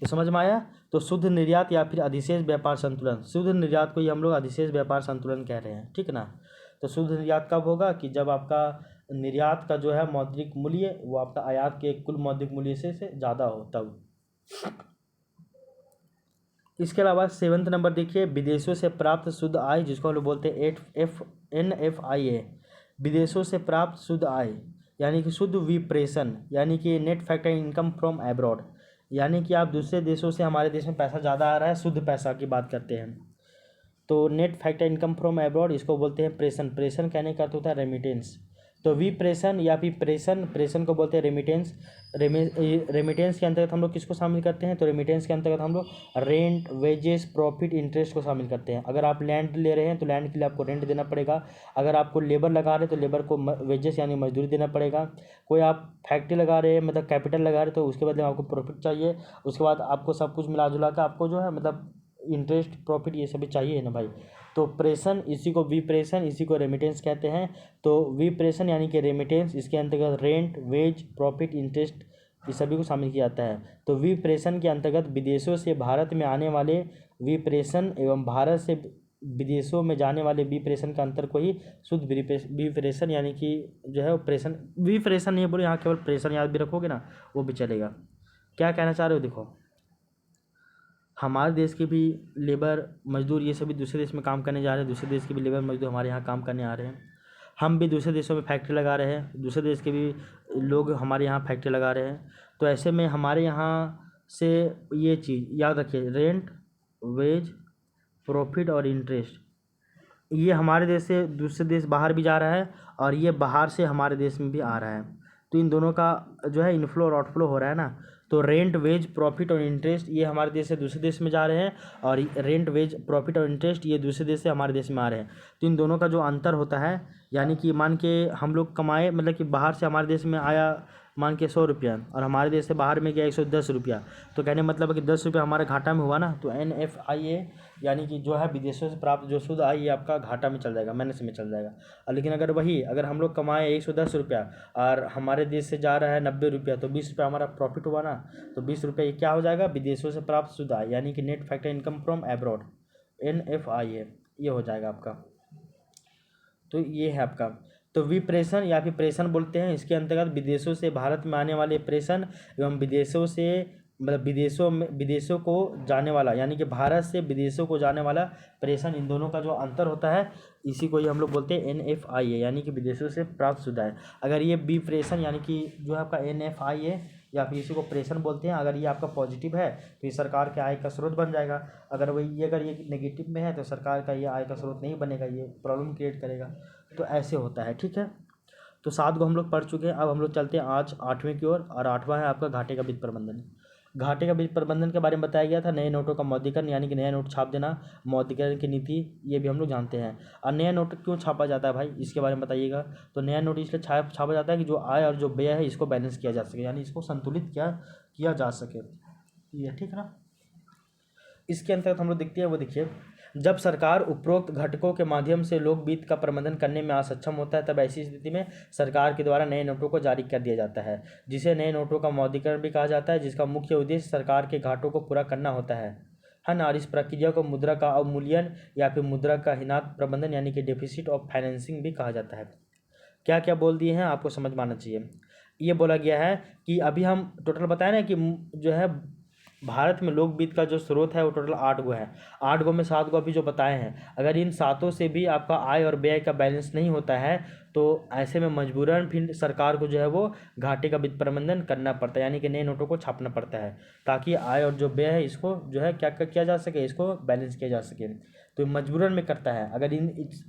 तो समझ में आया? तो शुद्ध निर्यात या फिर अधिशेष व्यापार संतुलन, शुद्ध निर्यात को ही हम लोग अधिशेष व्यापार संतुलन कह रहे हैं, ठीक ना। तो शुद्ध निर्यात कब होगा? कि जब आपका निर्यात का जो है मौद्रिक मूल्य वो आपका आयात के कुल मौद्रिक मूल्य से ज़्यादा हो तब। इसके अलावा 7वां नंबर देखिए, विदेशों से प्राप्त शुद्ध आय, जिसको हम लोग बोलते हैं NFIA, विदेशों से प्राप्त शुद्ध आय यानी कि शुद्ध विप्रेषण, यानी कि net factor income from abroad, यानी कि आप दूसरे देशों से हमारे देश में पैसा ज़्यादा आ रहा है, शुद्ध पैसा की बात करते हैं। तो net factor income from abroad इसको बोलते हैं प्रेषण। प्रेषण कहने का अर्थ होता है रेमिटेंस। तो विप्रेषण या फिर प्रेषण को बोलते हैं रेमिटेंस। रेमिटेंस के अंतर्गत हम लोग किसको शामिल करते हैं? तो रेमिटेंस के अंतर्गत हम लोग रेंट, वेजेस, प्रॉफिट, इंटरेस्ट को शामिल करते हैं। अगर आप लैंड ले रहे हैं तो लैंड के लिए आपको रेंट देना पड़ेगा। अगर आपको लेबर लगा रहे हैं तो लेबर को वेजेस यानी मजदूरी देना पड़ेगा। कोई आप फैक्ट्री लगा रहे हैं मतलब कैपिटल लगा रहे हैं तो उसके बदले में आपको प्रॉफिट चाहिए। उसके बाद आपको सब कुछ मिला जुला कर आपको जो है मतलब इंटरेस्ट, प्रॉफिट ये सभी चाहिए ना भाई। तो प्रेषण, इसी को विप्रेषण, इसी को रेमिटेंस कहते हैं। तो विप्रेषण यानी कि रेमिटेंस, इसके अंतर्गत रेंट, वेज, प्रॉफिट, इंटरेस्ट इस सभी को शामिल किया जाता है। तो विप्रेषण के अंतर्गत विदेशों से भारत में आने वाले विप्रेषण एवं भारत से विदेशों में जाने वाले विप्रेषण का अंतर को ही शुद्ध विप्रेषण यानी कि जो है प्रेषण, विप्रेषण नहीं बोलो यहाँ, केवल प्रेषण याद भी रखोगे ना वो भी चलेगा। क्या कहना चाह रहे हो? देखो हमारे देश के भी लेबर मजदूर ये सभी दूसरे देश में काम करने जा रहे हैं, दूसरे देश के भी लेबर मजदूर हमारे यहाँ काम करने आ रहे हैं। हम भी दूसरे देशों में फैक्ट्री लगा रहे हैं, दूसरे देश के भी लोग हमारे यहाँ फैक्ट्री लगा रहे हैं। तो ऐसे में हमारे यहाँ से ये चीज़ याद रखिए, रेंट, वेज, प्रॉफिट और इंटरेस्ट, ये हमारे देश से दूसरे देश बाहर भी जा रहा है और ये बाहर से हमारे देश में भी आ रहा है। तो इन दोनों का जो है इनफ्लो और आउटफ्लो हो रहा है ना। तो रेंट, वेज, प्रॉफिट और इंटरेस्ट ये हमारे देश से दूसरे देश में जा रहे हैं, और रेंट, वेज, प्रॉफिट और इंटरेस्ट ये दूसरे देश से हमारे देश में आ रहे हैं। तो इन दोनों का जो अंतर होता है, यानी कि मान के हम लोग कमाए मतलब कि बाहर से हमारे देश में आया मान के 100 रुपया और हमारे देश से बाहर में गया 110 रुपया, तो कहने मतलब है कि 10 रुपया हमारे घाटा में हुआ ना। तो NFIA यानी कि जो है विदेशों से प्राप्त जो शुद्ध आय ये आपका घाटा में चल जाएगा, माइनस में चल जाएगा। और लेकिन अगर हम लोग कमाए 110 रुपया और हमारे देश से जा रहा है 90 रुपया, तो 20 रुपया हमारा प्रॉफिट हुआ ना। तो 20 रुपये ये क्या हो जाएगा? विदेशों से प्राप्त शुद्ध आय यानी कि net factor income from abroad, NFIA ये हो जाएगा आपका। तो ये है आपका। तो विप्रेषण या फिर प्रेषण बोलते हैं, इसके अंतर्गत विदेशों से भारत में आने वाले प्रेषण एवं विदेशों से मतलब विदेशों को जाने वाला यानी कि भारत से विदेशों को जाने वाला प्रेषण, इन दोनों का जो अंतर होता है इसी को ही हम लोग बोलते हैं NFIA यानी कि विदेशों से प्राप्त शुद्ध आय। अगर ये विप्रेषण यानी कि जो है आपका NFIA या फिर इसी को प्रेषण बोलते हैं, अगर ये आपका पॉजिटिव है तो ये सरकार के आय का स्रोत बन जाएगा। अगर ये नेगेटिव में है तो सरकार का ये आय का स्रोत नहीं बनेगा, ये प्रॉब्लम क्रिएट करेगा। तो ऐसे होता है, ठीक है। तो 7 को हम लोग पढ़ चुके हैं। अब हम लोग चलते हैं आज 8वें की ओर, और 8वां है आपका घाटे का वित्त प्रबंधन। घाटे का वित्त प्रबंधन के बारे में बताया गया था। नए नोटों का मौद्रीकरण यानी कि नया नोट छाप देना, मौद्रीकरण की नीति ये भी हम लोग जानते हैं। और नया नोट क्यों छापा जाता है भाई, इसके बारे में बताइएगा। तो नया नोट इसलिए छापा जाता है कि जो आय और जो व्यय है इसको बैलेंस किया जा सके, यानी इसको संतुलित किया जा सके। ये ठीक है ना। इसके अंतर्गत हम लोग देखते हैं, वो देखिए, जब सरकार उपरोक्त घटकों के माध्यम से लोक वित्त का प्रबंधन करने में असक्षम होता है तब ऐसी स्थिति में सरकार के द्वारा नए नोटों को जारी कर दिया जाता है, जिसे नए नोटों का मौद्रीकरण भी कहा जाता है, जिसका मुख्य उद्देश्य सरकार के घाटों को पूरा करना होता है ना। और इस प्रक्रिया को मुद्रा का अवमूल्यन या फिर मुद्रा का हीनात प्रबंधन यानी कि डेफिसिट ऑफ फाइनेंसिंग भी कहा जाता है। क्या क्या बोल दिए हैं आपको समझ में आना चाहिए। ये बोला गया है कि अभी हम टोटल बताए ना कि जो है भारत में लोक वित्त का जो स्रोत है वो टोटल 8 गो है। 8 गो में 7 गो अभी जो बताए हैं, अगर इन सातों से भी आपका आय और व्यय का बैलेंस नहीं होता है तो ऐसे में मजबूरन फिर सरकार को जो है वो घाटे का वित्त प्रबंधन करना पड़ता है, यानी कि नए नोटों को छापना पड़ता है ताकि आय और जो व्यय है इसको जो है क्या किया जा सके, इसको बैलेंस किया जा सके। तो मजबूरन में करता है।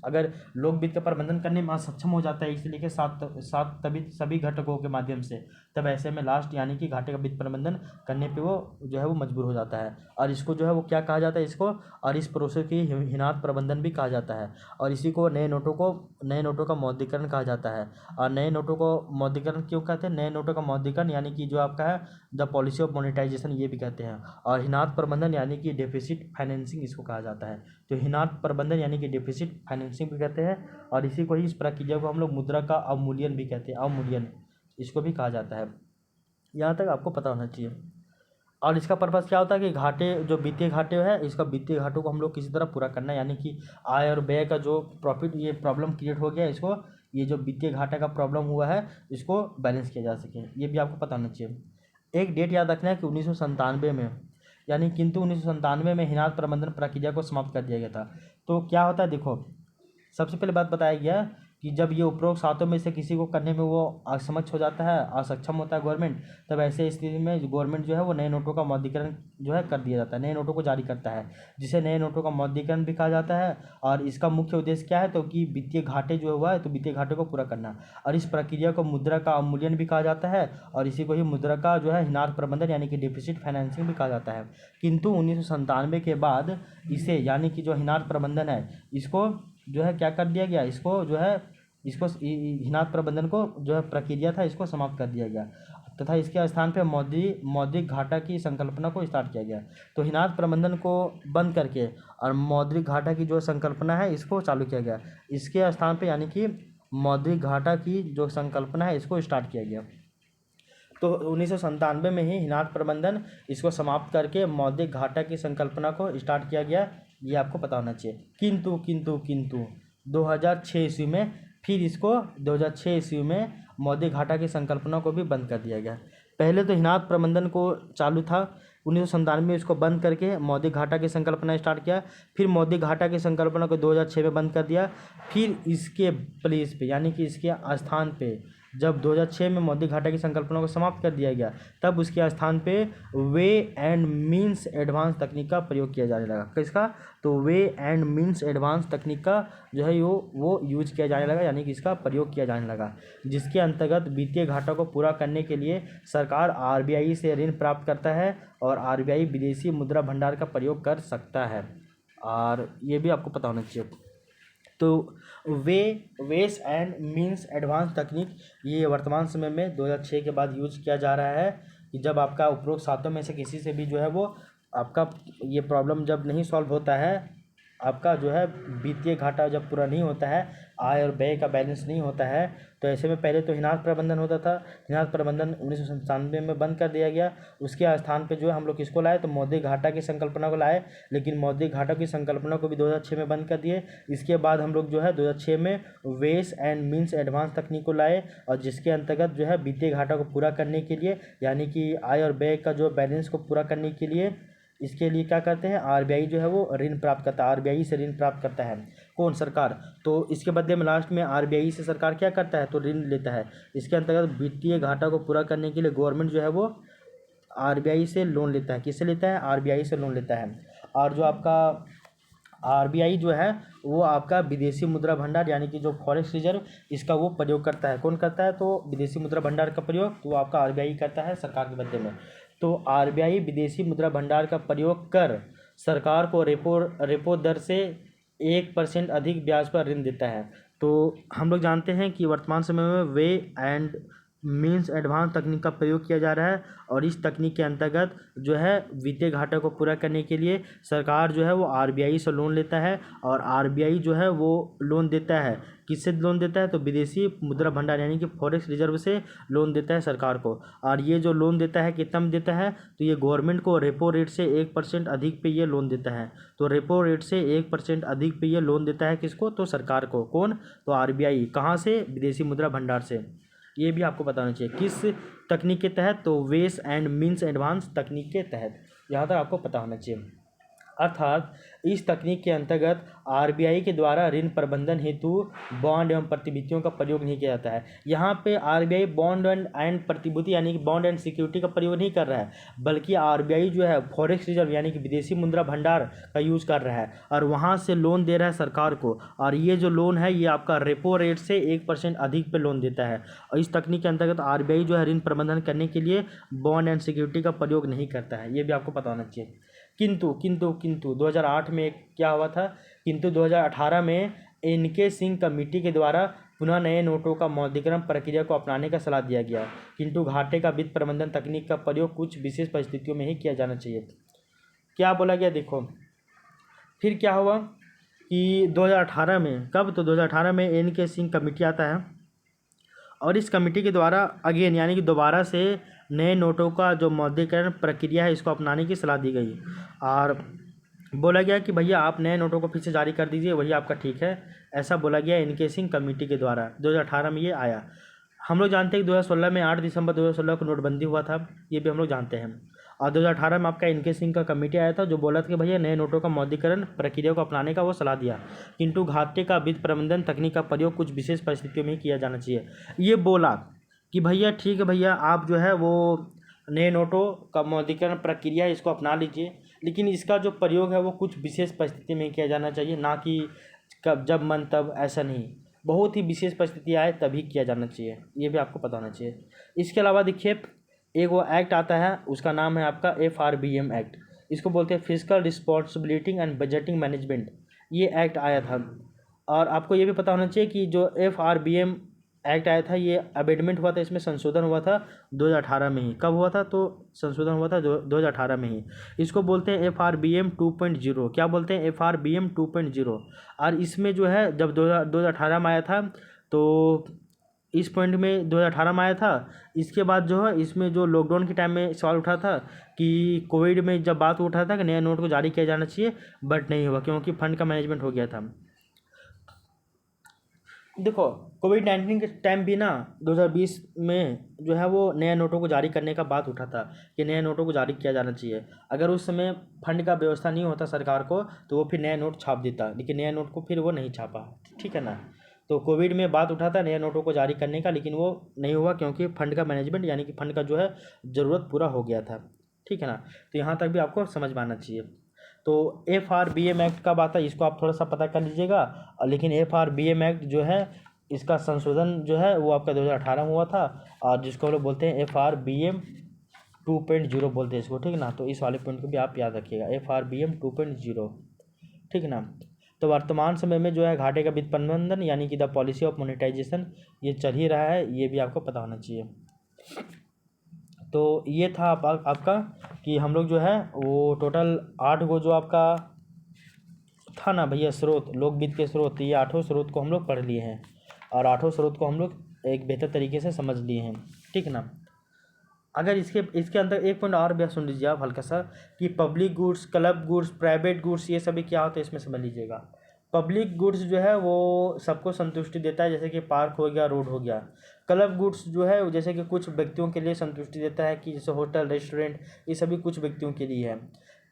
अगर लोक वित्त का प्रबंधन करने में सक्षम हो जाता है इसलिए कि सात तभी सभी घटकों के माध्यम से, तब ऐसे में लास्ट यानी कि घाटे का वित्त प्रबंधन करने पे वो जो है वो मजबूर हो जाता है। और इसको जो है वो क्या कहा जाता है, इसको और इस प्रोसेस की हिनात प्रबंधन भी कहा जाता है। और इसी को नए नोटों का मौद्रीकरण कहा जाता है। और नए नोटों को मौद्रीकरण क्यों कहते हैं? नए नोटों का मौद्रीकरण यानी कि जो आपका है द पॉलिसी ऑफ मोनेटाइजेशन, ये भी कहते हैं। और हिनात प्रबंधन यानी कि डेफिसिट फाइनेंसिंग इसको कहा जाता है। तो हिनात प्रबंधन यानी कि डेफिसिट फाइनेंसिंग भी कहते हैं। और इसी को ही, इस प्रक्रिया को हम लोग मुद्रा का अवमूल्यन भी कहते हैं, अवमूल्यन इसको भी कहा जाता है। यहाँ तक आपको पता होना चाहिए। और इसका पर्पज़ क्या होता है कि घाटे, जो वित्तीय घाटे है, इसका वित्तीय घाटों को हम लोग किसी तरह पूरा करना है, यानी कि आय और व्यय का जो प्रॉफिट, ये प्रॉब्लम क्रिएट हो गया, इसको ये जो वित्तीय घाटा का प्रॉब्लम हुआ है इसको बैलेंस किया जा सके, ये भी आपको पता होना चाहिए। एक डेट याद रखना है कि 1997 में, यानी किंतु 1997 में हिनात प्रबंधन प्रक्रिया को समाप्त कर दिया गया था। तो क्या होता है, देखो सबसे पहले बात बताया गया कि जब ये उपरोक्त सातों में से किसी को करने में वो असक्षम हो जाता है, असक्षम होता है गवर्नमेंट, तब ऐसे स्थिति में गवर्नमेंट जो है वो नए नोटों का मौद्रीकरण जो है कर दिया जाता है, नए नोटों को जारी करता है, जिसे नए नोटों का मौद्रीकरण भी कहा जाता है। और इसका मुख्य उद्देश्य क्या है, तो कि वित्तीय घाटे जो हुआ है तो वित्तीय घाटे को पूरा करना। और इस प्रक्रिया को मुद्रा का अवमूल्यन भी कहा जाता है, और इसी को ही मुद्रा का जो है हिनात प्रबंधन यानी कि डेफिसिट फाइनेंसिंग भी कहा जाता है। किंतु 1997 के बाद इसे, यानी कि जो हिनात प्रबंधन है, इसको जो है क्या कर दिया गया, इसको जो है हिनात प्रबंधन को जो है प्रक्रिया था इसको समाप्त कर दिया गया, तथा इसके स्थान पे मौद्रिक घाटा की संकल्पना को स्टार्ट किया गया। तो हिनात प्रबंधन को बंद करके और मौद्रिक घाटा की जो संकल्पना है इसको चालू किया गया। इसके स्थान पे यानी कि मौद्रिक घाटा की जो संकल्पना है इसको स्टार्ट किया गया। तो 1997 में ही हिनात प्रबंधन इसको समाप्त करके मौद्रिक घाटा की संकल्पना को स्टार्ट किया गया, ये आपको पता होना चाहिए। किंतु 2006 ईस्वी में फिर इसको 2006 ईस्वी में मौद्रिक घाटा की संकल्पना को भी बंद कर दिया गया। पहले तो हिनात प्रबंधन को चालू था, 1997 में इसको बंद करके मौद्रिक घाटा की संकल्पना स्टार्ट किया। फिर मौद्रिक घाटा की संकल्पना को 2006 में बंद कर दिया। फिर इसके प्लेस पे, यानी कि इसके स्थान पे, जब 2006 में मौद्रिक घाटा की संकल्पना को समाप्त कर दिया गया, तब उसके स्थान पे वे एंड मीन्स एडवांस तकनीक का प्रयोग किया जाने लगा। किसका? तो वे एंड मीन्स एडवांस तकनीक का जो है वो यूज किया जाने लगा, यानी कि इसका प्रयोग किया जाने लगा, जिसके अंतर्गत वित्तीय घाटा को पूरा करने के लिए सरकार आरबीआई से ऋण प्राप्त करता है और आरबीआई विदेशी मुद्रा भंडार का प्रयोग कर सकता है। और ये भी आपको पता होना चाहिए। तो वेस एंड मीन्स एडवांस तकनीक ये वर्तमान समय में 2006 के बाद यूज किया जा रहा है कि जब आपका उपरोक्त सातों में से किसी से भी जो है वो आपका ये प्रॉब्लम जब नहीं सॉल्व होता है, आपका जो है वित्तीय घाटा जब पूरा नहीं होता है, आय और व्यय का बैलेंस नहीं होता है, तो ऐसे में पहले तो हिनात प्रबंधन होता था। हिनात प्रबंधन 1997 में बंद कर दिया गया। उसके स्थान पे जो है हम लोग किसको लाए, तो मौद्रिक घाटा की संकल्पना को लाए, लेकिन मौद्रिक घाटा की संकल्पना को भी 2006 में बंद कर दिए। इसके बाद हम लोग जो है 2006 में वेस एंड मीन्स एडवांस तकनीक को लाए, और जिसके अंतर्गत जो है वित्तीय घाटा को पूरा करने के लिए, यानी कि आय और व्यय का जो बैलेंस को पूरा करने के लिए, इसके लिए क्या करते हैं, आरबीआई जो है वो ऋण प्राप्त करता है, आरबीआई से ऋण प्राप्त करता है। कौन? सरकार। तो इसके बदले में लास्ट में आरबीआई से सरकार क्या करता है, तो ऋण लेता है। इसके अंतर्गत वित्तीय घाटा को पूरा करने के लिए गवर्नमेंट जो है वो आरबीआई से लोन लेता है। किससे लेता है? आरबीआई से लोन लेता है। और जो आपका आरबीआई जो है वो आपका विदेशी मुद्रा भंडार, यानी कि जो फॉरेक्स रिजर्व, इसका वो प्रयोग करता है। कौन करता है? तो विदेशी मुद्रा भंडार का प्रयोग तो आपका आरबीआई करता है सरकार के बदले में। तो आरबीआई विदेशी मुद्रा भंडार का प्रयोग कर सरकार को रेपो दर से 1% अधिक ब्याज पर ऋण देता है। तो हम लोग जानते हैं कि वर्तमान समय में वे एंड मीन्स एडवांस तकनीक का प्रयोग किया जा रहा है, और इस तकनीक के अंतर्गत जो है वित्तीय घाटे को पूरा करने के लिए सरकार जो है वो आरबीआई से लोन लेता है, और आरबीआई जो है वो लोन देता है। किससे लोन देता है? तो विदेशी मुद्रा भंडार यानी कि फॉरेक्स रिजर्व से लोन देता है सरकार को। और ये जो लोन देता है कितना में देता है? तो ये गवर्नमेंट को रेपो रेट से 1% अधिक पे ये लोन देता है। तो रेपो रेट से 1% अधिक पे ये लोन देता है किसको? तो सरकार को। कौन? तो आरबीआई। कहाँ से? विदेशी मुद्रा भंडार से। ये भी आपको बताना चाहिए। किस तकनीक के तहत? तो वेस एंड मीन्स एडवांस तकनीक के तहत, यहाँ तक आपको पता होना चाहिए। अर्थात इस तकनीक के अंतर्गत आरबीआई के द्वारा ऋण प्रबंधन हेतु बॉन्ड एवं प्रतिभूतियों का प्रयोग नहीं किया जाता है। यहाँ पे आरबीआई बॉन्ड एंड प्रतिभूति यानी कि बॉन्ड एंड सिक्योरिटी का प्रयोग नहीं कर रहा है, बल्कि आरबीआई जो है फॉरेक्स रिजर्व यानी कि विदेशी मुद्रा भंडार का यूज़ कर रहा है और वहाँ से लोन दे रहा है सरकार को। और ये जो लोन है ये आपका रेपो रेट से 1% अधिक पे लोन देता है। और इस तकनीक के अंतर्गत आरबीआई जो है ऋण प्रबंधन करने के लिए बॉन्ड एंड सिक्योरिटी का प्रयोग नहीं करता है, ये भी आपको पता होना चाहिए। किंतु 2008 में क्या हुआ था? किंतु 2018 में एनके सिंह कमेटी के द्वारा पुनः नए नोटों का मौद्रीकरण प्रक्रिया को अपनाने का सलाह दिया गया, किंतु घाटे का वित्त प्रबंधन तकनीक का प्रयोग कुछ विशेष परिस्थितियों में ही किया जाना चाहिए। क्या बोला गया? देखो फिर क्या हुआ कि 2018 में, कब? तो 2018 में एनके सिंह कमेटी आता है और इस कमेटी के द्वारा अगेन यानी कि दोबारा से नए नोटों का जो मौद्रीकरण प्रक्रिया है इसको अपनाने की सलाह दी गई और बोला गया कि भैया आप नए नोटों को फिर से जारी कर दीजिए, वही आपका ठीक है, ऐसा बोला गया एनके सिंह कमेटी के द्वारा। 2018 में ये आया। हम लोग जानते हैं कि 2016 में 8 दिसंबर 2016 को नोटबंदी हुआ था, ये भी हम लोग जानते हैं। और 2018 में आपका एनके सिंह का कमेटी आया था जो बोला था कि भैया नए नोटों का मौद्रीकरण प्रक्रिया को अपनाने का वो सलाह दिया, किंतु घाटे का वित्त प्रबंधन तकनीक का प्रयोग कुछ विशेष परिस्थितियों में किया जाना चाहिए। ये बोला कि भैया ठीक है भैया आप जो है वो नए नोटों का मौद्रीकरण प्रक्रिया इसको अपना लीजिए, लेकिन इसका जो प्रयोग है वो कुछ विशेष परिस्थिति में किया जाना चाहिए, ना कि कब जब मन तब, ऐसा नहीं, बहुत ही विशेष परिस्थिति आए तभी किया जाना चाहिए, ये भी आपको पता होना चाहिए। इसके अलावा देखिए एक वो एक्ट आता है उसका नाम है आपका FRBM एक्ट, इसको बोलते हैं physical responsibility and budgeting management, ये एक्ट आया था। और आपको ये भी पता होना चाहिए कि जो FRBM एक्ट आया था ये अमेंडमेंट हुआ था, इसमें संशोधन हुआ था 2018 में ही। कब हुआ था? तो संशोधन हुआ था 2018 में ही। इसको बोलते हैं FRBM 2.0। क्या बोलते हैं? FRBM 2.0। और इसमें जो है जब 2018 में आया था तो इस पॉइंट में 2018 में आया था। इसके बाद जो है इसमें जो लॉकडाउन के टाइम में सवाल उठा था कि कोविड में जब बात उठा था कि नया नोट को जारी किया जाना चाहिए, बट नहीं हुआ क्योंकि फंड का मैनेजमेंट हो गया था। देखो कोविड-19 के टाइम भी ना 2020 में जो है वो नए नोटों को जारी करने का बात उठा था कि नए नोटों को जारी किया जाना चाहिए। अगर उस समय फंड का व्यवस्था नहीं होता सरकार को तो वो फिर नया नोट छाप देता, लेकिन नया नोट को फिर वो नहीं छापा, ठीक है ना। तो कोविड में बात उठा था नए नोटों को जारी करने का, लेकिन वो नहीं हुआ क्योंकि फंड का मैनेजमेंट यानी कि फंड का जो है ज़रूरत पूरा हो गया था, ठीक है ना। तो यहाँ तक भी आपको समझ में आना चाहिए। तो FRBM एक्ट कब आता है इसको आप थोड़ा सा पता कर लीजिएगा। लेकिन FRBM एक्ट जो है इसका संशोधन जो है वो आपका 2018 में हुआ था और जिसको हम लोग बोलते हैं FRBM 2.0 बोलते हैं इसको, ठीक है ना। तो इस वाले पॉइंट को भी आप याद रखिएगा, FRBM 2.0, ठीक है ना। तो वर्तमान समय में जो है घाटे का वित्त प्रबंधन यानी कि द पॉलिसी ऑफ मोनेटाइजेशन ये चल ही रहा है, ये भी आपको पता होना चाहिए। तो ये था आपका कि हम लोग जो है वो टोटल 8 गो जो आपका था ना भैया स्रोत, लोक वित्त के स्रोत, ये 8 स्रोत को हम लोग पढ़ लिए हैं और 8 स्रोत को हम लोग एक बेहतर तरीके से समझ लिए हैं, ठीक है ना। अगर इसके अंदर एक पॉइंट और भी सुन लीजिए आप हल्का सा कि public goods, club goods, private goods ये सभी क्या होता है इसमें समझ लीजिएगा। पब्लिक गुड्स जो है वो सबको संतुष्टि देता है, जैसे कि पार्क हो गया, रोड हो गया। क्लब गुड्स जो है जैसे कि कुछ व्यक्तियों के लिए संतुष्टि देता है कि जैसे होटल, रेस्टोरेंट, ये सभी कुछ व्यक्तियों के लिए है।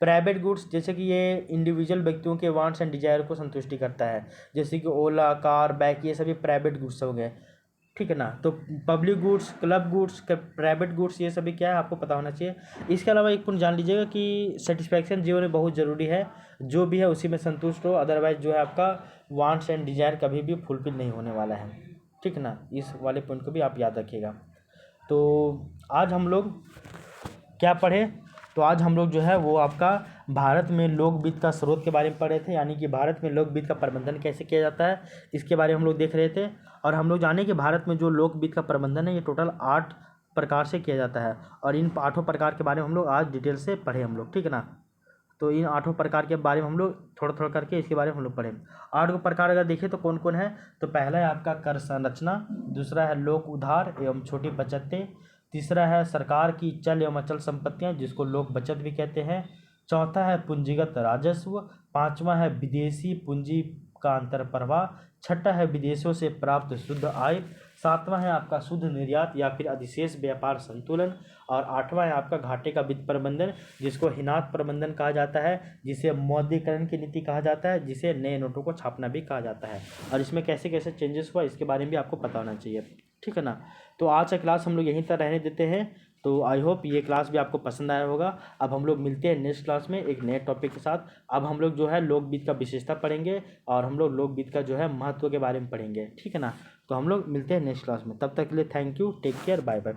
प्राइवेट गुड्स जैसे कि ये इंडिविजुअल व्यक्तियों के वांट्स एंड डिजायर को संतुष्टि करता है, जैसे कि ओला, कार, बाइक, ये सभी प्राइवेट गुड्स हो गए, ठीक है ना। तो public goods, club goods, private goods ये सभी क्या है आपको पता होना चाहिए। इसके अलावा एक पॉइंट जान लीजिएगा कि सेटिस्फैक्शन जीवन में बहुत ज़रूरी है, जो भी है उसी में संतुष्ट हो, अदरवाइज जो है आपका वांट्स एंड डिजायर कभी भी फुलफिल नहीं होने वाला है, ठीक है ना। इस वाले पॉइंट को भी आप याद रखिएगा। तो आज हम लोग क्या पढ़े? तो आज हम लोग जो है वो आपका भारत में लोक वित्त का स्रोत के बारे में पढ़ रहे थे, यानी कि भारत में लोक वित्त का प्रबंधन कैसे किया जाता है इसके बारे में हम लोग देख रहे थे। और हम लोग जाने कि भारत में जो लोक वित्त का प्रबंधन है ये टोटल 8 प्रकार से किया जाता है और इन 8 प्रकार के बारे में हम लोग आज डिटेल से पढ़े हम लोग, ठीक है ना। तो इन 8 प्रकार के बारे में हम लोग थोड़ा थोड़ा करके इसके बारे में हम लोग पढ़े। 8 प्रकार अगर देखें तो कौन कौन है, तो पहला है आपका कर संरचना, दूसरा है लोक उधार एवं छोटी बचतें, तीसरा है सरकार की चल एवं अचल संपत्तियां जिसको लोक बचत भी कहते हैं, चौथा है पूंजीगत राजस्व, पांचवा है विदेशी पूंजी का अंतर प्रवाह, छठा है विदेशों से प्राप्त शुद्ध आय, सातवां है आपका शुद्ध निर्यात या फिर अधिशेष व्यापार संतुलन, और आठवां है आपका घाटे का वित्त प्रबंधन, जिसको हिनात प्रबंधन कहा जाता है, जिसे मौद्रीकरण की नीति कहा जाता है, जिसे नए नोटों को छापना भी कहा जाता है। और इसमें कैसे कैसे चेंजेस हुआ इसके बारे में भी आपको पता होना चाहिए, ठीक है ना। तो आज का क्लास हम लोग यहीं तक रहने देते हैं। तो आई होप ये क्लास भी आपको पसंद आया होगा। अब हम लोग मिलते हैं नेक्स्ट क्लास में एक नए टॉपिक के साथ। अब हम लोग जो है लोकगीत का विशेषता पढ़ेंगे और हम लोग लोकगीत का जो है महत्व के बारे में पढ़ेंगे, ठीक है ना। तो हम लोग मिलते हैं नेक्स्ट क्लास में, तब तक के लिए thank you, take care, bye bye.